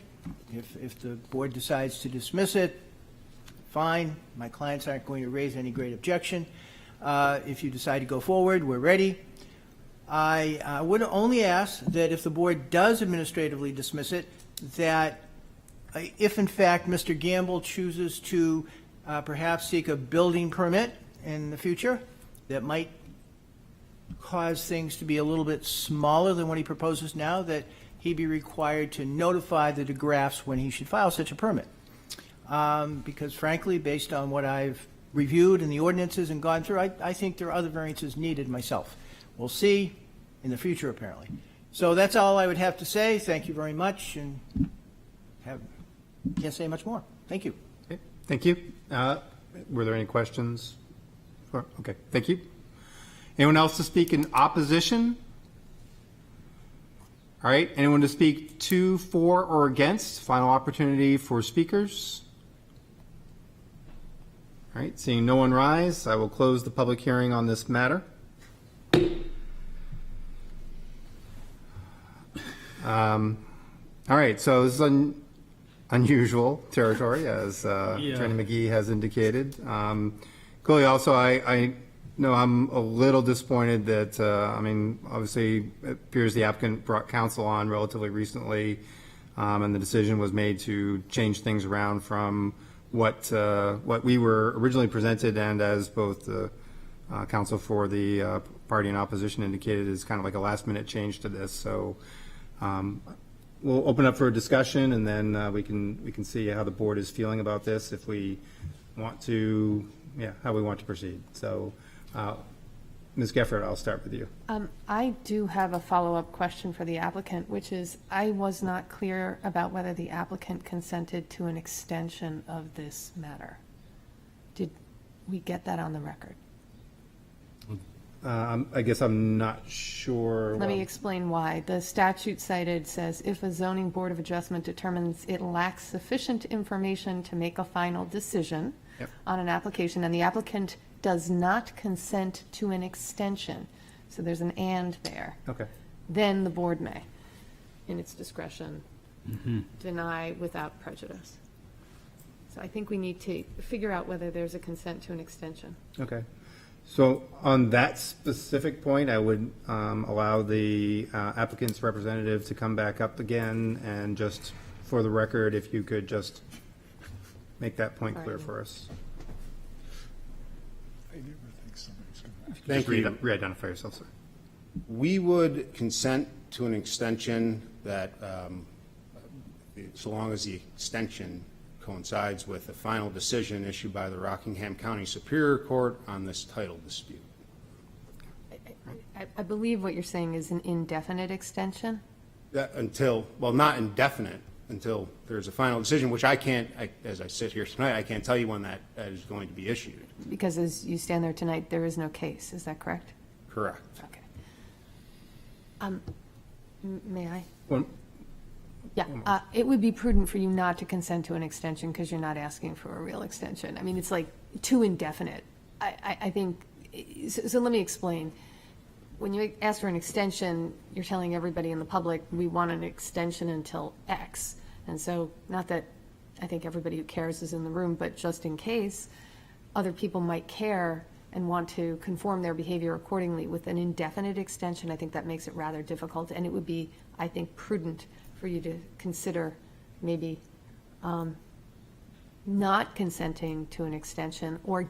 if the board decides to dismiss it, fine. My clients aren't going to raise any great objection. If you decide to go forward, we're ready. I would only ask that if the board does administratively dismiss it, that if in fact Mr. Gamble chooses to perhaps seek a building permit in the future, that might cause things to be a little bit smaller than what he proposes now, that he be required to notify the DeGraffs when he should file such a permit. Because frankly, based on what I've reviewed in the ordinances and gone through, I think there are other variances needed myself. We'll see in the future, apparently. So that's all I would have to say. Thank you very much, and can't say much more. Thank you. Okay, thank you. Were there any questions? Okay, thank you. Anyone else to speak in opposition? All right, anyone to speak to, for, or against? Final opportunity for speakers. All right, seeing no one rise, I will close the public hearing on this matter. All right, so this is unusual territory, as Attorney McGee has indicated. Clearly, also, I know I'm a little disappointed that, I mean, obviously, it appears the applicant brought counsel on relatively recently, and the decision was made to change things around from what we were originally presented, and as both the counsel for the party in opposition indicated, is kind of like a last-minute change to this. So we'll open up for a discussion, and then we can see how the board is feeling about this, if we want to, how we want to proceed. So, Ms. Geffert, I'll start with you. I do have a follow-up question for the applicant, which is, I was not clear about whether the applicant consented to an extension of this matter. Did we get that on the record? I guess I'm not sure. Let me explain why. The statute cited says, if a zoning board of adjustment determines it lacks sufficient information to make a final decision on an application, and the applicant does not consent to an extension, so there's an and there. Okay. Then the board may, in its discretion, deny without prejudice. So I think we need to figure out whether there's a consent to an extension. Okay. So on that specific point, I would allow the applicant's representative to come back up again, and just for the record, if you could just make that point clear for us. I never think somebody's going to. Thank you. Just re-identify yourself, sir. We would consent to an extension that, so long as the extension coincides with a final decision issued by the Rockingham County Superior Court on this title dispute. I believe what you're saying is an indefinite extension? Until, well, not indefinite, until there's a final decision, which I can't, as I sit here tonight, I can't tell you when that is going to be issued. Because as you stand there tonight, there is no case, is that correct? Correct. Okay. May I? Well, Yeah, it would be prudent for you not to consent to an extension because you're not asking for a real extension. I mean, it's like too indefinite. I think, so let me explain. When you ask for an extension, you're telling everybody in the public, we want an extension until X. And so, not that I think everybody who cares is in the room, but just in case, other people might care and want to conform their behavior accordingly. With an indefinite extension, I think that makes it rather difficult, and it would be, I think, prudent for you to consider maybe not consenting to an extension, or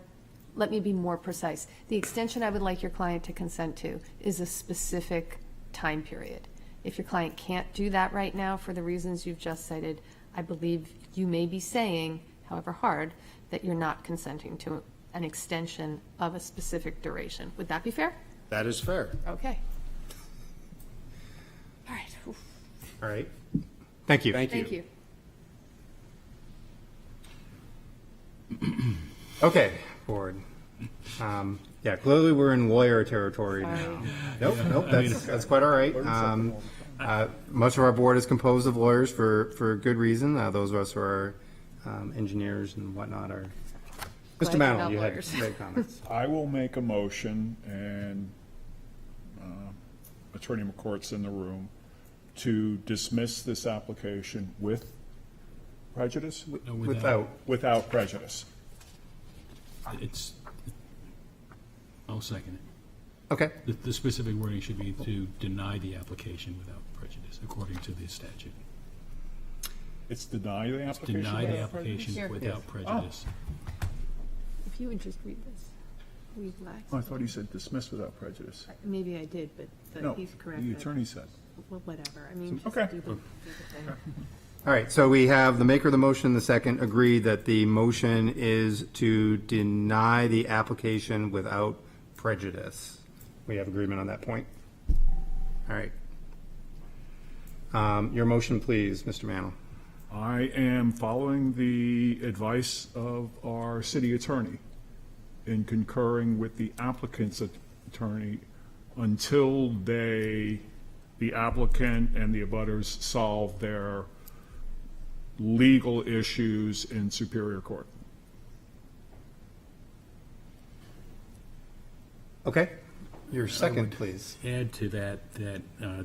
let me be more precise. The extension I would like your client to consent to is a specific time period. If your client can't do that right now for the reasons you've just cited, I believe you may be saying, however hard, that you're not consenting to an extension of a specific duration. Would that be fair? That is fair. Okay. All right. Oof. all right. Thank you. Thank you. Thank you. Okay, board. Yeah, clearly we're in lawyer territory Sorry. now. Nope, that's quite all right. Most of our board is composed of lawyers for good reason. Those of us who are engineers and whatnot are. Glad Mr. you're Mannell, not you had lawyers. great comments. I will make a motion, and Attorney McCourt's in the room, to dismiss this application with prejudice? No, Without, Without prejudice. It's, I'll second it. Okay, The specific wording should be to deny the application without prejudice, according to the statute. It's deny the application? Deny the without prejudice? application without prejudice. If you would just read this, we've lacked. Oh, I thought he said dismiss without prejudice. Maybe I did, but No, he's correct. the that- attorney said. Well, whatever, I mean, just Okay. do the thing. all right, so we have the maker of the motion, the second, agreed that the motion is to deny the application without prejudice. We have agreement on that point? All right. Your motion, please, Mr. Mantle. I am following the advice of our city attorney in concurring with the applicant's attorney until the applicant and the abutters solve their legal issues in Superior Court. Okay, your second, please. Add to that,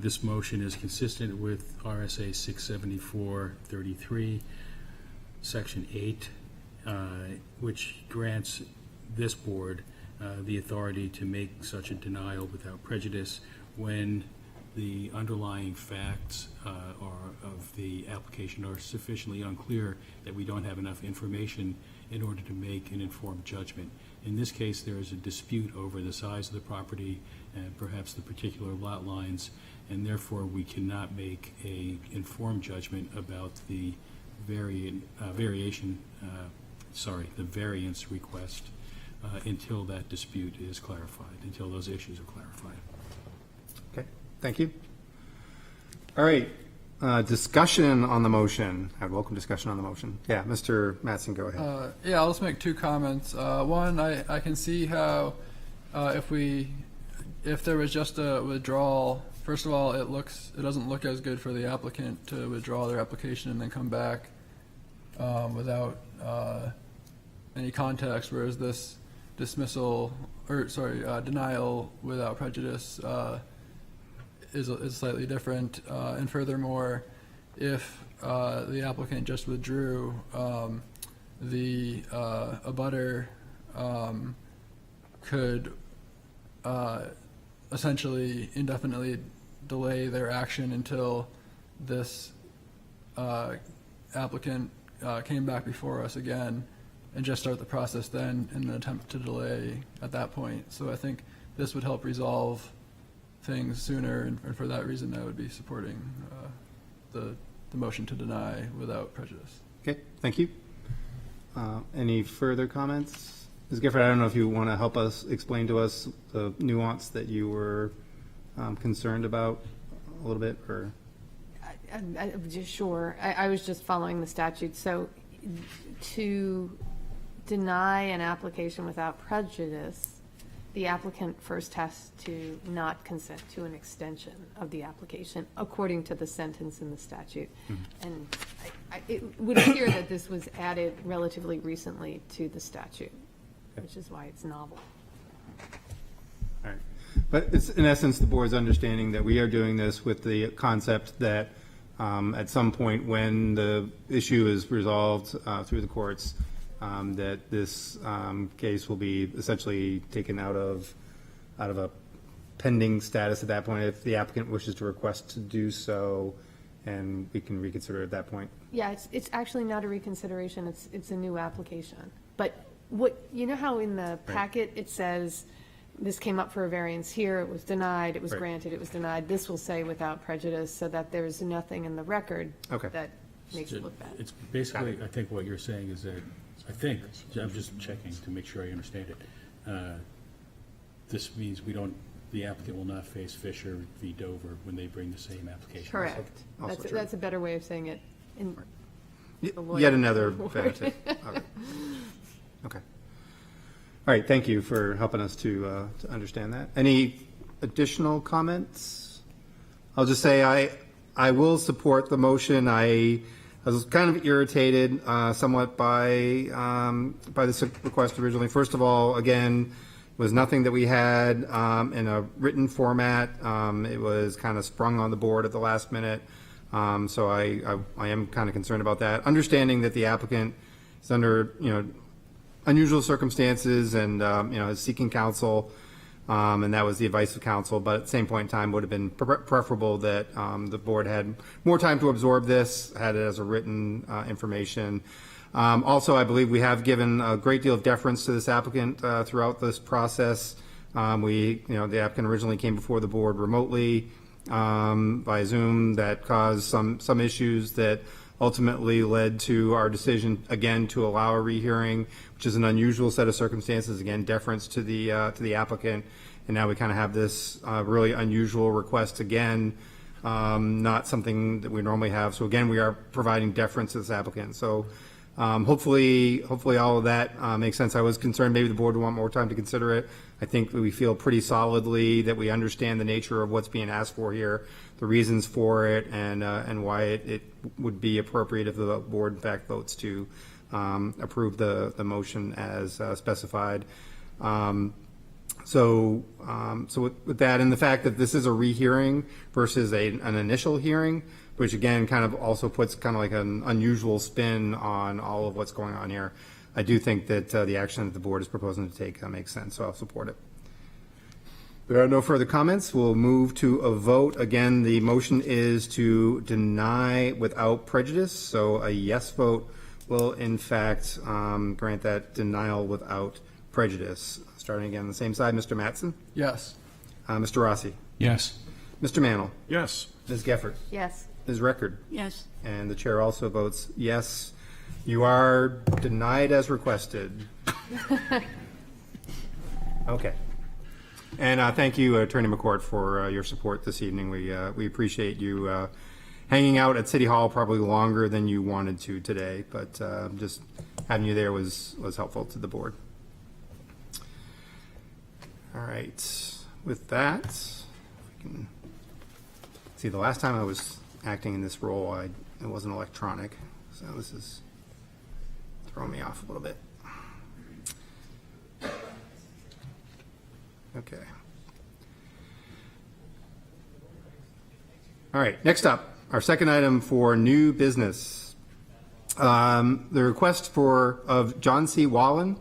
this motion is consistent with RSA 674-33, Section 8, which grants this board the authority to make such a denial without prejudice when the underlying facts of the application are sufficiently unclear that we don't have enough information in order to make an informed judgment. In this case, there is a dispute over the size of the property and perhaps the particular lot lines, and therefore we cannot make a informed judgment about the variance request until that dispute is clarified, until those issues are clarified. Okay, thank you. All right, discussion on the motion. I'd welcome discussion on the motion. Yeah, Mr. Mattson, go ahead. Yeah, I'll just make two comments. One, I can see how if there was just a withdrawal, first of all, it doesn't look as good for the applicant to withdraw their application and then come back without any context, whereas this denial without prejudice is slightly different. And furthermore, if the applicant just withdrew, the abutter could essentially indefinitely delay their action until this applicant came back before us again and just start the process then in an attempt to delay at that point. So I think this would help resolve things sooner, and for that reason, I would be supporting the motion to deny without prejudice. Okay, thank you. Any further comments? Ms. Gifford, I don't know if you want to help us explain to us the nuance that you were concerned about a little bit, or? I'm just sure. I was just following the statute. So to deny an application without prejudice, the applicant first has to not consent to an extension of the application according to the sentence in the statute. And it would appear that this was added relatively recently to the statute, which is why it's novel. All right. But it's in essence the board's understanding that we are doing this with the concept that at some point when the issue is resolved through the courts, that this case will be essentially taken out of a pending status at that point if the applicant wishes to request to do so, and we can reconsider at that point. Yeah, it's actually not a reconsideration. It's a new application. But you know how in the packet it says this came up for a variance here, it was denied, it was Right. granted, it was denied. This will say without prejudice, so that there's nothing in the record Okay. that makes it look bad. It's basically, I think what you're saying is that, I'm just checking to make sure I understand it. This means the applicant will not face Fisher v. Dover when they bring the same application. Correct. Also true. That's a better way of saying it. In the lawyer Yet another word. benefit. Okay. All right, thank you for helping us to understand that. Any additional comments? I'll just say I will support the motion. I was kind of irritated somewhat by this request originally. First of all, again, it was nothing that we had in a written format. It was kind of sprung on the board at the last minute. So I am kind of concerned about that. Understanding that the applicant is under, unusual circumstances and, is seeking counsel, and that was the advice of counsel, but at the same point in time would have been preferable that the board had more time to absorb this, had it as a written information. Also, I believe we have given a great deal of deference to this applicant throughout this process. The applicant originally came before the board remotely by Zoom. That caused some issues that ultimately led to our decision again to allow a rehearing, which is an unusual set of circumstances. Again, deference to the applicant, and now we kind of have this really unusual request again, not something that we normally have. So again, we are providing deference to this applicant. So hopefully all of that makes sense. I was concerned maybe the board would want more time to consider it. I think we feel pretty solidly that we understand the nature of what's being asked for here, the reasons for it, and why it would be appropriate if the board in fact votes to approve the motion as specified. So with that and the fact that this is a rehearing versus an initial hearing, which again kind of also puts kind of like an unusual spin on all of what's going on here, I do think that the action that the board is proposing to take makes sense, so I'll support it. There are no further comments. We'll move to a vote. Again, the motion is to deny without prejudice, so a yes vote will in fact grant that denial without prejudice. Starting again on the same side, Mr. Mattson? Yes. Mr. Rossi? Yes. Mr. Mantle? Yes. Ms. Geffert? Yes. Ms. Record? Yes. And the chair also votes yes. You are denied as requested. Okay. And thank you, Attorney McCourt, for your support this evening. We appreciate you hanging out at City Hall probably longer than you wanted to today, but just having you there was helpful to the board. All right. With that, we can see the last time I was acting in this role, it wasn't electronic, so this is throwing me off a little bit. Okay. All right, next up, our second item for new business. The request of John C. Wallen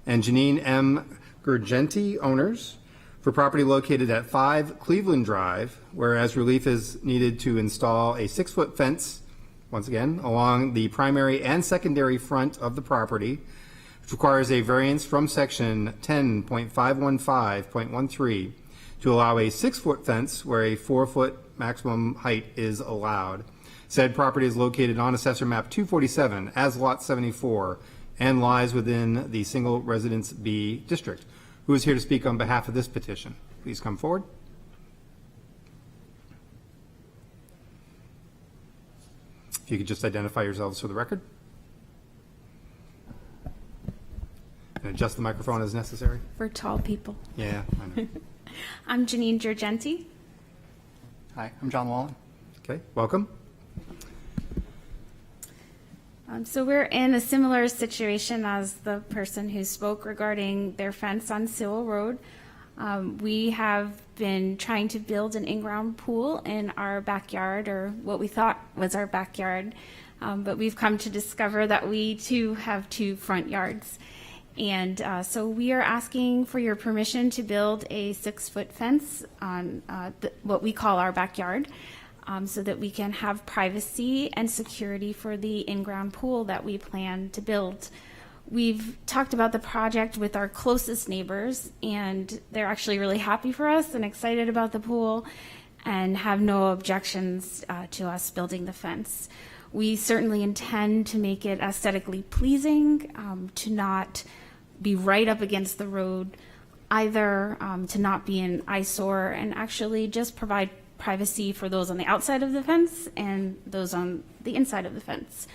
and Janine M. Gurgenti, owners, for property located at 5 Cleveland Drive, whereas relief is needed to install a 6-foot fence, once again, along the primary and secondary front of the property, which requires a variance from section 10.515.13 to allow a 6-foot fence where a 4-foot maximum height is allowed. Said property is located on Assessor Map 247 as Lot 74 and lies within the Single Residence B district. Who is here to speak on behalf of this petition? Please come forward. If you could just identify yourselves for the record. And adjust the microphone as necessary. For tall people. Yeah, I know. I'm Janine Gurgenti. Hi, I'm John Wallen. Okay, welcome. So we're in a similar situation as the person who spoke regarding their fence on Sewell Road. We have been trying to build an in-ground pool in our backyard, or what we thought was our backyard, but we've come to discover that we too have 2 front yards. And so we are asking for your permission to build a 6-foot fence on what we call our backyard, so that we can have privacy and security for the in-ground pool that we plan to build. We've talked about the project with our closest neighbors, and they're actually really happy for us and excited about the pool and have no objections to us building the fence. We certainly intend to make it aesthetically pleasing, to not be right up against the road, either to not be an eyesore, and actually just provide privacy for those on the outside of the fence and those on the inside of the fence.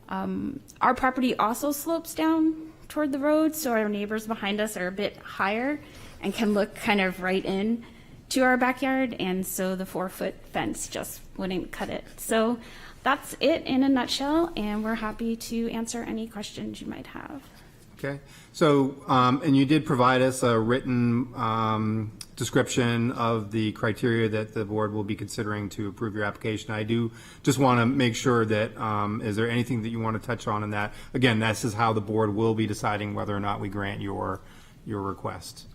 Our property also slopes down toward the road, so our neighbors behind us are a bit higher and can look kind of right in to our backyard, and so the 4-foot fence just wouldn't cut it. So that's it in a nutshell, and we're happy to answer any questions you might have. Okay, so, and you did provide us a written description of the criteria that the board will be considering to approve your application. I do just want to make sure that, is there anything that you want to touch on in that? Again, this is how the board will be deciding whether or not we grant your request.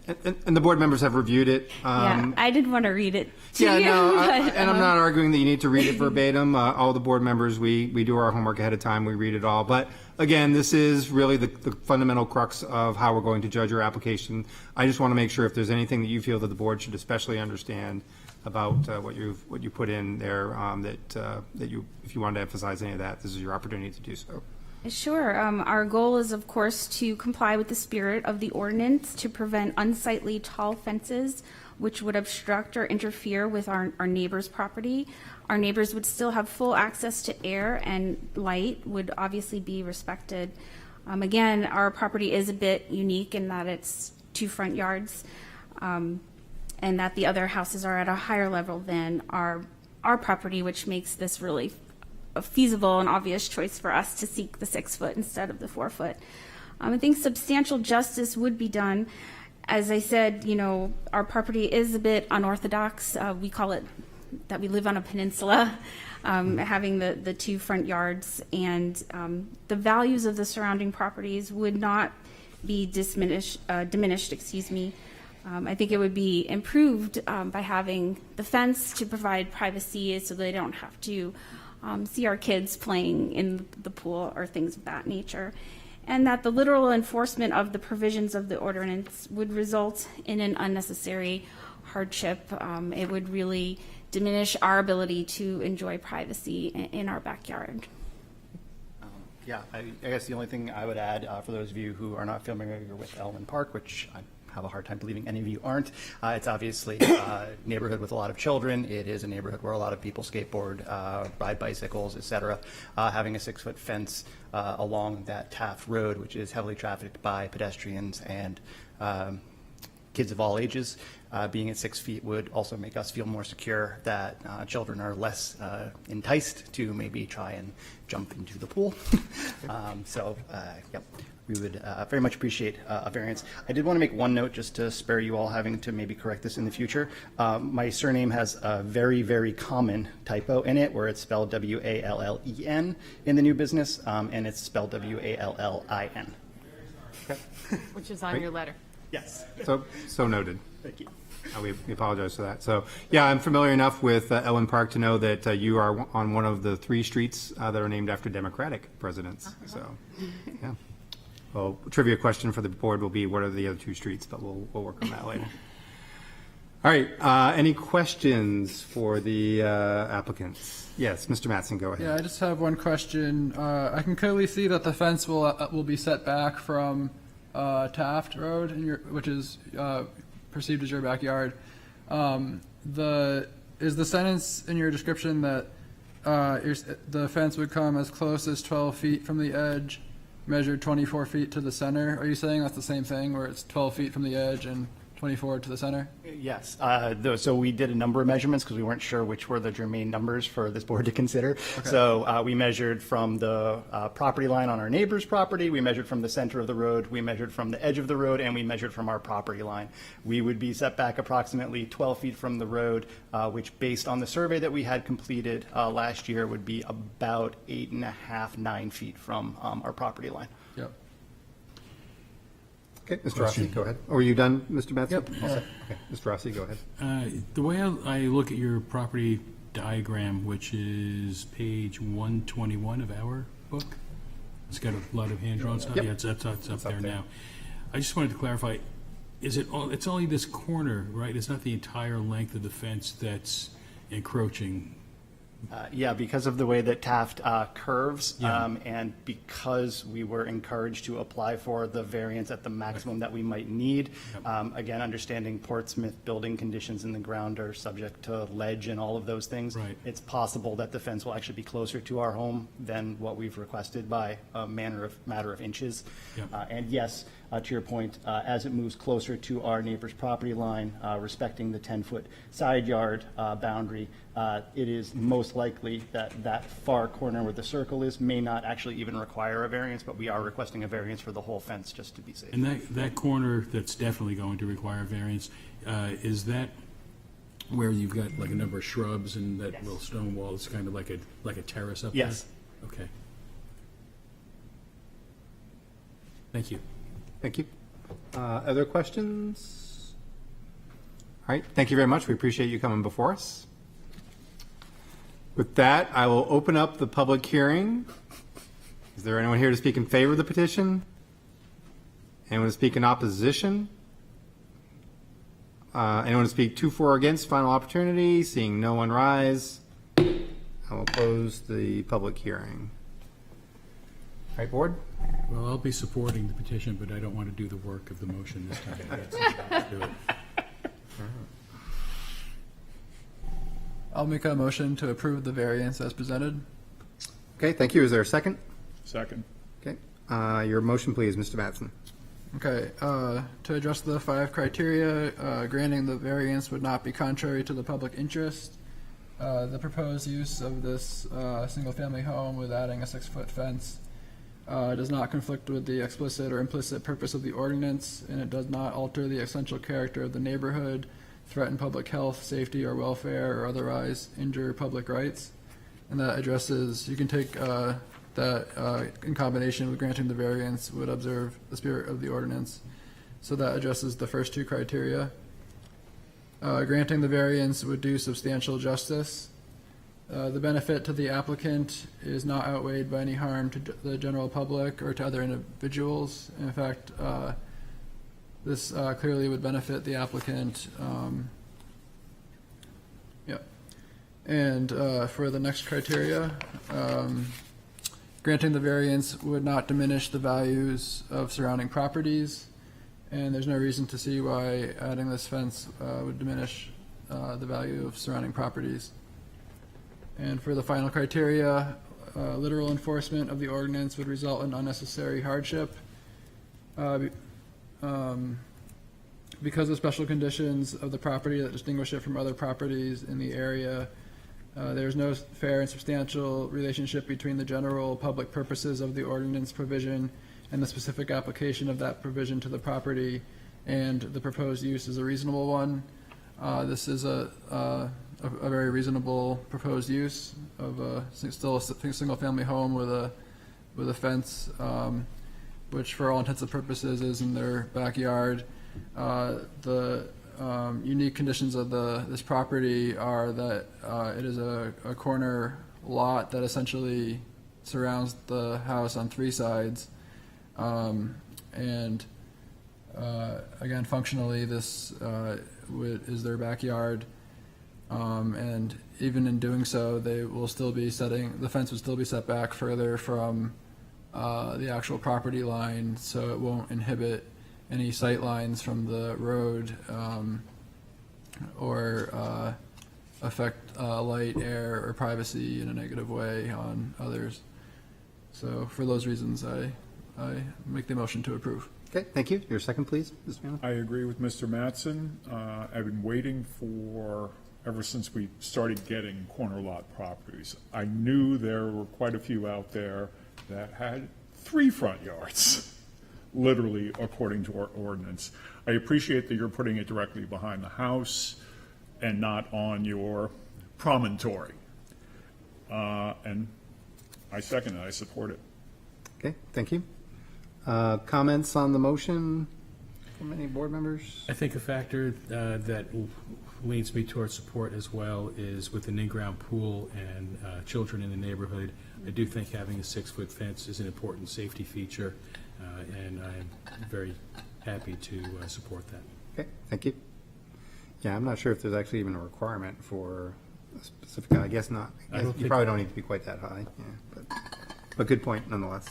And the board members have reviewed it. Yeah, I did want to read it to Yeah, you. no, but, and I'm not arguing that you need to read it verbatim. All the board members, we do our homework ahead of time, we read it all. But again, this is really the fundamental crux of how we're going to judge your application. I just want to make sure if there's anything that you feel that the board should especially understand about what you put in there, that you, if you want to emphasize any of that, this is your opportunity to do so. Sure. Our goal is, of course, to comply with the spirit of the ordinance to prevent unsightly tall fences which would obstruct or interfere with our neighbor's property. Our neighbors would still have full access to air, and light would obviously be respected. Again, our property is a bit unique in that it's 2 front yards, and that the other houses are at a higher level than our property, which makes this really a feasible and obvious choice for us to seek the 6 foot instead of the 4 foot. I think substantial justice would be done. As I said, our property is a bit unorthodox. We call it that we live on a peninsula, having the 2 front yards, and the values of the surrounding properties would not be diminished. I think it would be improved by having the fence to provide privacy so they don't have to see our kids playing in the pool or things of that nature, and that the literal enforcement of the provisions of the ordinance would result in an unnecessary hardship. It would really diminish our ability to enjoy privacy in our backyard. Yeah, I guess the only thing I would add, for those of you who are not familiar with Elmwood Park, which I have a hard time believing any of you aren't, it's obviously a neighborhood with a lot of children. It is a neighborhood where a lot of people skateboard, ride bicycles, etc. Having a 6-foot fence along that Taft Road, which is heavily trafficked by pedestrians and kids of all ages, being at 6 feet would also make us feel more secure that children are less enticed to maybe try and jump into the pool. Yep, we would very much appreciate a variance. I did want to make one note just to spare you all having to maybe correct this in the future. My surname has a very, very common typo in it where it's spelled W-A-L-L-E-N in the new business, and it's spelled W-A-L-L-I-N. Okay. Which is on your letter. Yes. So noted. Thank you. We apologize for that. So, yeah, I'm familiar enough with Elmwood Park to know that you are on one of the 3 streets that are named after Democratic presidents. So, yeah. Well, trivia question for the board will be, what are the other 2 streets? But we'll work on that later. All right. Any questions for the applicants? Yes, Mr. Mattson, go ahead. Yeah, I just have one question. I can clearly see that the fence will be set back from Taft Road, which is perceived as your backyard. Is the sentence in your description that the fence would come as close as 12 feet from the edge, measured 24 feet to the center? Are you saying that's the same thing, where it's 12 feet from the edge and 24 to the center? Yes. So we did a number of measurements because we weren't sure which were the germane numbers for this board to consider. Okay. So we measured from the property line on our neighbor's property, we measured from the center of the road, we measured from the edge of the road, and we measured from our property line. We would be set back approximately 12 feet from the road, which based on the survey that we had completed last year would be about 8.5, 9 feet from our property line. Yep. Okay, Mr. Rossi, go ahead. Or are you done, Mr. Mattson? Yep. Okay, Mr. Rossi, go ahead. The way I look at your property diagram, which is page 121 of our book, it's got a lot of hand-drawn stuff. Yep. Yeah, it's up there now. I just wanted to clarify, it's only this corner, right? It's not the entire length of the fence that's encroaching. Yeah, because of the way that Taft curves, Yeah. and because we were encouraged to apply for the variance at the maximum that we might need. Again, understanding Portsmouth building conditions in the ground are subject to ledge and all of those things. Right. It's possible that the fence will actually be closer to our home than what we've requested by a matter of inches. Yeah. And yes, to your point, as it moves closer to our neighbor's property line, respecting the 10-foot side yard boundary, it is most likely that that far corner where the circle is may not actually even require a variance, but we are requesting a variance for the whole fence just to be safe. And that corner that's definitely going to require a variance, is that where you've got like a number of shrubs and that little stone wall? It's kind of like a terrace up there? Yes. Okay. Thank you. Thank you. Other questions? All right, thank you very much. We appreciate you coming before us. With that, I will open up the public hearing. Is there anyone here to speak in favor of the petition? Anyone to speak in opposition? Anyone to speak to, for, or against? Final opportunity. Seeing no one rise, I will close the public hearing. All right, board? Well, I'll be supporting the petition, but I don't want to do the work of the motion this time. Let's do it. I'll make a motion to approve the variance as presented. Okay, thank you. Is there a second? Second. Okay. Your motion, please, Mr. Mattson. Okay, to address the 5 criteria, granting the variance would not be contrary to the public interest. The proposed use of this single-family home with adding a 6-foot fence does not conflict with the explicit or implicit purpose of the ordinance, and it does not alter the essential character of the neighborhood, threaten public health, safety, or welfare, or otherwise injure public rights. And that addresses, you can take that in combination with granting the variance would observe the spirit of the ordinance. So that addresses the first 2 criteria. Granting the variance would do substantial justice. The benefit to the applicant is not outweighed by any harm to the general public or to other individuals. In fact, this clearly would benefit the applicant. And for the next criteria, granting the variance would not diminish the values of surrounding properties, and there's no reason to see why adding this fence would diminish the value of surrounding properties. And for the final criteria, literal enforcement of the ordinance would result in unnecessary hardship. Because of special conditions of the property that distinguish it from other properties in the area, there's no fair and substantial relationship between the general public purposes of the ordinance provision and the specific application of that provision to the property, and the proposed use is a reasonable one. This is a very reasonable proposed use of still a single-family home with a fence, which for all intents and purposes is in their backyard. The unique conditions of this property are that it is a corner lot that essentially surrounds the house on 3 sides. And again, functionally, this is their backyard. And even in doing so, they will still be the fence would still be set back further from the actual property line, so it won't inhibit any sight lines from the road or affect light, air, or privacy in a negative way on others. So for those reasons, I make the motion to approve. Okay, thank you. Your second, please, Mr. Manley. I agree with Mr. Mattson. I've been waiting ever since we started getting corner lot properties. I knew there were quite a few out there that had 3 front yards, literally according to our ordinance. I appreciate that you're putting it directly behind the house and not on your promontory. And I second it. I support it. Okay, thank you. Comments on the motion from any board members? I think a factor that leads me towards support as well is with an in-ground pool and children in the neighborhood. I do think having a 6-foot fence is an important safety feature, and I'm very happy to support that. Okay, thank you. Yeah, I'm not sure if there's actually even a requirement for a specific, I guess not. You probably don't need to be quite that high, yeah, but good point nonetheless.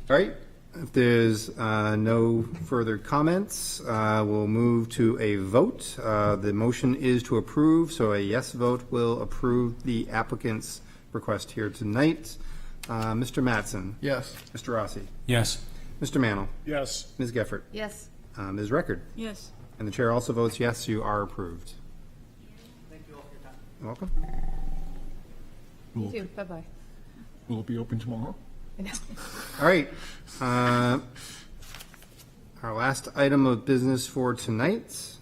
All right, if there's no further comments, we'll move to a vote. The motion is to approve, so a yes vote will approve the applicant's request here tonight. Mr. Mattson? Yes. Mr. Rossi? Yes. Mr. Mannel, Yes. Ms. Geffert, Yes. Ms. Record, Yes. and the chair also votes yes, you are approved. Thank you all for your time. You're welcome. You too. Bye-bye. Will it be open tomorrow? All right. Our last item of business for tonight,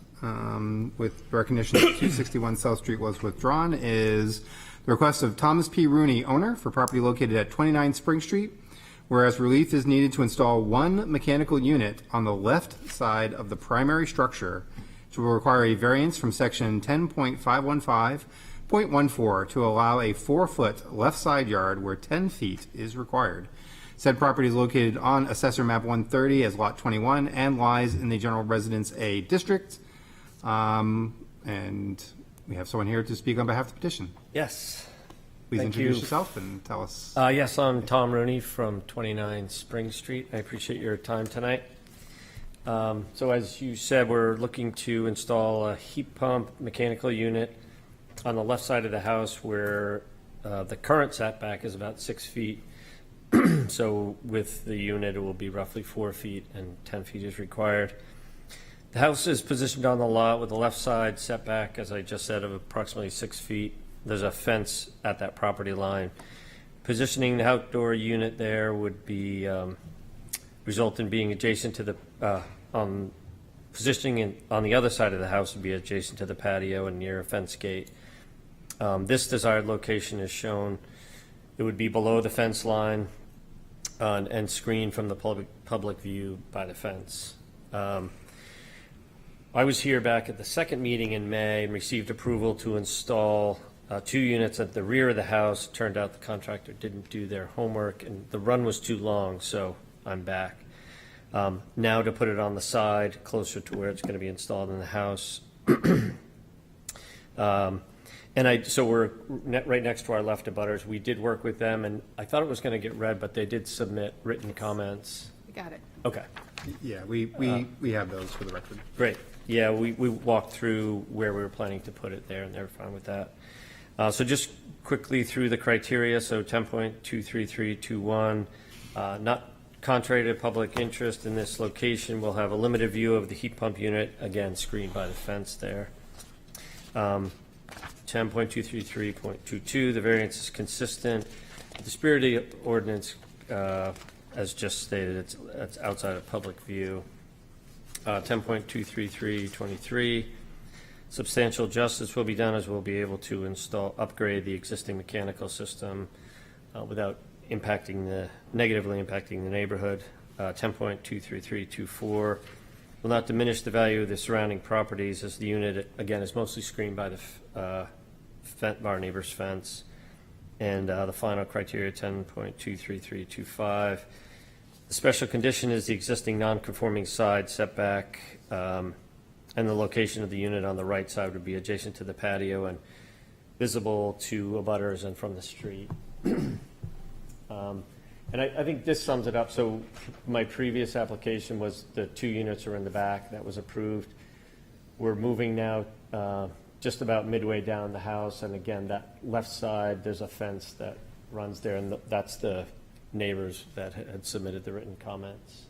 with recognition that 261 South Street was withdrawn, is the request of Thomas P. Rooney, owner, for property located at 29 Spring Street, whereas relief is needed to install one mechanical unit on the left side of the primary structure, which will require a variance from section 10.515.14 to allow a 4-foot left side yard where 10 feet is required. Said property is located on Assessor Map 130 as Lot 21 and lies in the General Residence A district. And we have someone here to speak on behalf of the petition. Yes. Please Thank introduce you. yourself and tell us. Yes, I'm Tom Rooney from 29 Spring Street. I appreciate your time tonight. So as you said, we're looking to install a heat pump mechanical unit on the left side of the house where the current setback is about 6 feet. So with the unit, it will be roughly 4 feet and 10 feet is required. The house is positioned on the lot with the left side setback, as I just said, of approximately 6 feet. There's a fence at that property line. Positioning the outdoor unit there would be result in being adjacent to the positioning on the other side of the house would be adjacent to the patio and near a fence gate. This desired location is shown. It would be below the fence line and screened from the public view by the fence. I was here back at the second meeting in May and received approval to install 2 units at the rear of the house. Turned out the contractor didn't do their homework and the run was too long, so I'm back. Now to put it on the side, closer to where it's going to be installed in the house. So we're right next to our left abutters. We did work with them, and I thought it was going to get read, but they did submit written comments. We got it. Okay, Yeah, we have those for the record. great. Yeah, we walked through where we were planning to put it there, and they were fine with that. So just quickly through the criteria, so 10.23321, not contrary to public interest in this location, we'll have a limited view of the heat pump unit, again, screened by the fence there. 10.233.22, the variance is consistent with the spirit of the ordinance, as just stated, it's outside of public view. 10.233.23, substantial justice will be done as we'll be able to upgrade the existing mechanical system without negatively impacting the neighborhood. 10.233.24 will not diminish the value of the surrounding properties as the unit, again, is mostly screened by the our neighbor's fence. And the final criteria, 10.23325. The special condition is the existing non-conforming side setback, and the location of the unit on the right side would be adjacent to the patio and visible to abutters and from the street. And I think this sums it up. So my previous application was the 2 units are in the back. That was approved. We're moving now just about midway down the house. And again, that left side, there's a fence that runs there. And that's the neighbors that had submitted the written comments.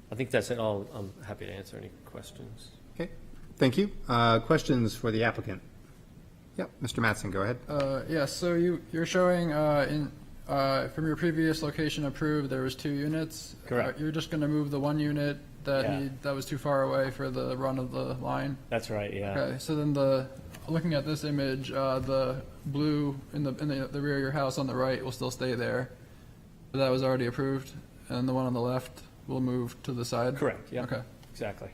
I think that's it. I'm happy to answer any questions. Okay, thank you. Questions for the applicant? Yep, Mr. Mattson, go ahead. Yes, so you're showing from your previous location approved, there was 2 units. Correct. You're just going to move the 1 unit that was too far away for the run of the line? That's right, yeah. Okay, so then looking at this image, the blue in the rear of your house on the right will still stay there. But that was already approved, and the one on the left will move to the side? Correct, yeah. Okay. Exactly.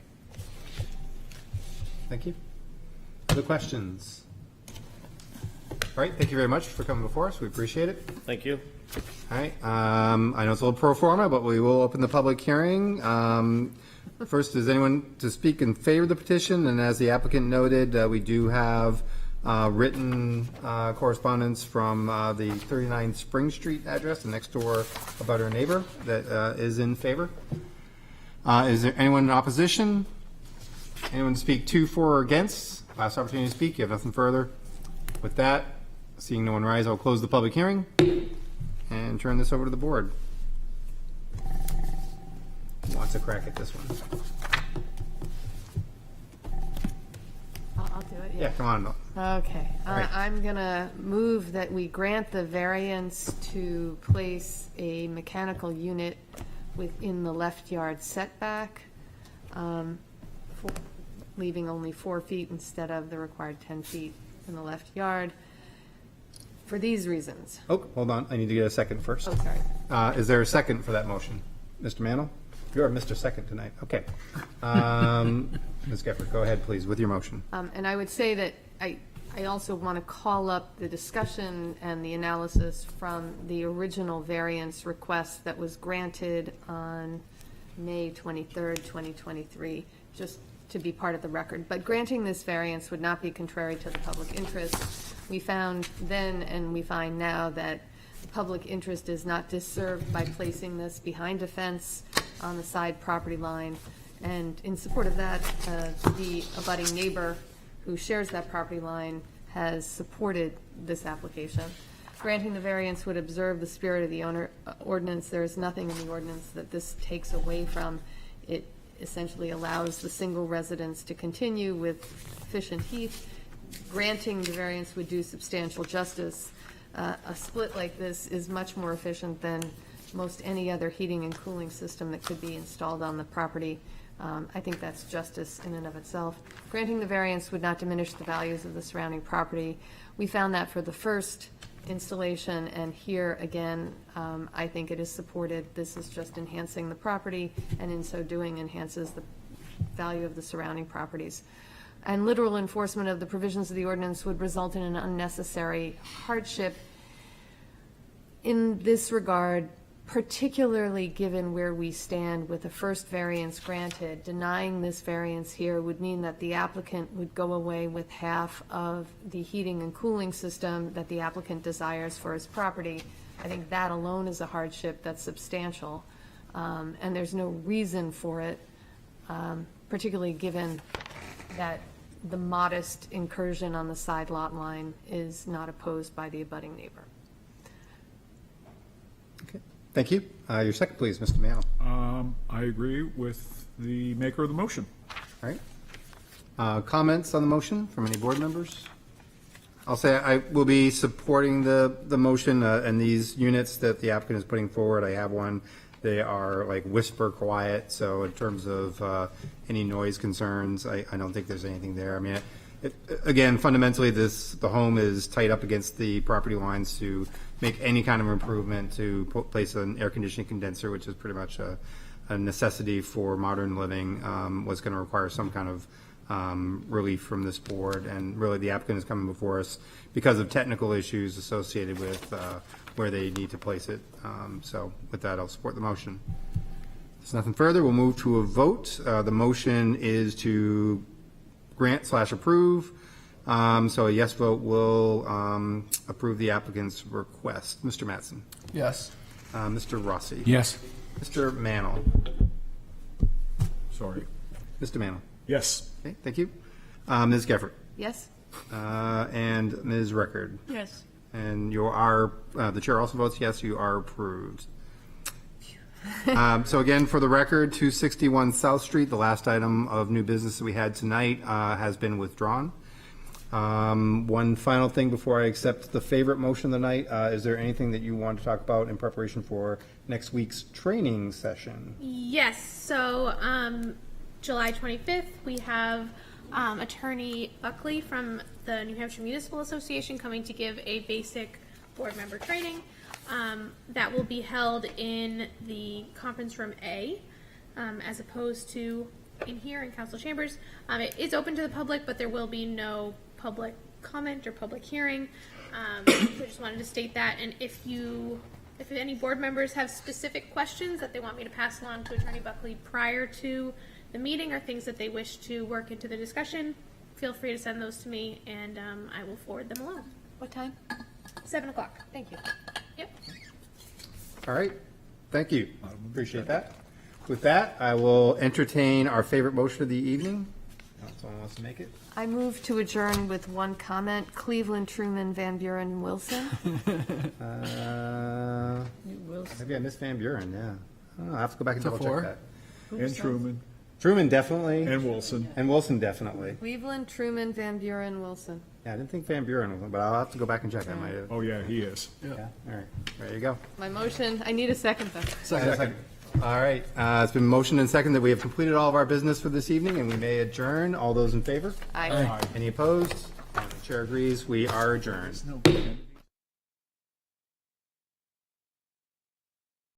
Thank you. Other questions? All right, thank you very much for coming before us. We appreciate it. Thank you. All right, I know it's a little pro forma, but we will open the public hearing. First, is anyone to speak in favor of the petition? And as the applicant noted, we do have written correspondence from the 39 Spring Street address, the next door abutter neighbor that is in favor. Is there anyone in opposition? Anyone to speak to, for, or against? Last opportunity to speak. You have nothing further. With that, seeing no one rise, I'll close the public hearing. and turn this over to the board. Who wants a crack at this one? I'll do it, Yeah, come on. Okay, right. I'm gonna move that we grant the variance to place a mechanical unit within the left yard setback, leaving only 4 feet instead of the required 10 feet in the left yard, for these reasons. Oh, hold on. I need to get a second first. Oh, sorry. Is there a second for that motion? Mr. Mantle? You're Mr. Second tonight. Okay. Ms. Gefford, go ahead, please, with your motion. And I would say that I also want to call up the discussion and the analysis from the original variance request that was granted on May 23rd, 2023, just to be part of the record. But granting this variance would not be contrary to the public interest. We found then, and we find now, that the public interest is not disserved by placing this behind a fence on the side property line. And in support of that, the abutting neighbor who shares that property line has supported this application. Granting the variance would observe the spirit of the ordinance. There is nothing in the ordinance that this takes away from. It essentially allows the single residence to continue with Fish and Heath. Granting the variance would do substantial justice. A split like this is much more efficient than most any other heating and cooling system that could be installed on the property. I think that's justice in and of itself. Granting the variance would not diminish the values of the surrounding property. We found that for the first installation, and here again, I think it is supported. This is just enhancing the property, and in so doing enhances the value of the surrounding properties. And literal enforcement of the provisions of the ordinance would result in an unnecessary hardship. In this regard, particularly given where we stand with the first variance granted, denying this variance here would mean that the applicant would go away with half of the heating and cooling system that the applicant desires for his property. I think that alone is a hardship that's substantial, and there's no reason for it, particularly given that the modest incursion on the side lot line is not opposed by the abutting neighbor. Okay. Thank you. Your second, please, Mr. Mantle. I agree with the maker of the motion. All right. Comments on the motion from any board members? I'll say I will be supporting the motion and these units that the applicant is putting forward. I have one. They are like whisper quiet, so in terms of any noise concerns, I don't think there's anything there. I mean, again, fundamentally, the home is tight up against the property lines. To make any kind of improvement to place an air conditioning condenser, which is pretty much a necessity for modern living, was going to require some kind of relief from this board. And really, the applicant is coming before us because of technical issues associated with where they need to place it. So with that, I'll support the motion. If there's nothing further, we'll move to a vote. The motion is to grant/approve. So a yes vote will approve the applicant's request. Mr. Mattson. Yes. Mr. Rossi. Yes. Mr. Mantle. Sorry. Mr. Mantle. Yes. Okay, thank you. Ms. Gefford. Yes? And Ms. Record. Yes. And you are, the chair also votes yes, you are approved. So again, for the record, 261 South Street, the last item of new business that we had tonight has been withdrawn. One final thing before I accept the favorite motion of the night, is there anything that you want to talk about in preparation for next week's training session? Yes, so July 25th, we have Attorney Buckley from the New Hampshire Municipal Association coming to give a basic board member training. That will be held in the conference room A, as opposed to in here in council chambers. It is open to the public, but there will be no public comment or public hearing. So I just wanted to state that. And if any board members have specific questions that they want me to pass along to Attorney Buckley prior to the meeting, or things that they wish to work into the discussion, feel free to send those to me, and I will forward them along. What time? 7 o'clock. Thank you. Yep. All right, thank you. Appreciate that. With that, I will entertain our favorite motion of the evening. Someone wants to make it? I move to adjourn with one comment, Cleveland, Truman, Van Buren, Wilson. Maybe I missed Van Buren, yeah. I don't know, I have to go back and To double four? check that. And Truman, Truman, definitely. and Wilson. And Wilson, definitely. Cleveland, Truman, Van Buren, Wilson. Yeah, I didn't think Van Buren was, but I'll have to go back and check. I might have. Oh, yeah, he is. Yeah, all right. There you go. My motion, I need a second though. Second. All right, it's been motioned and seconded that we have completed all of our business for this evening, and we may adjourn. All those in favor? Aye. Any opposed? The chair agrees. We are adjourned. No.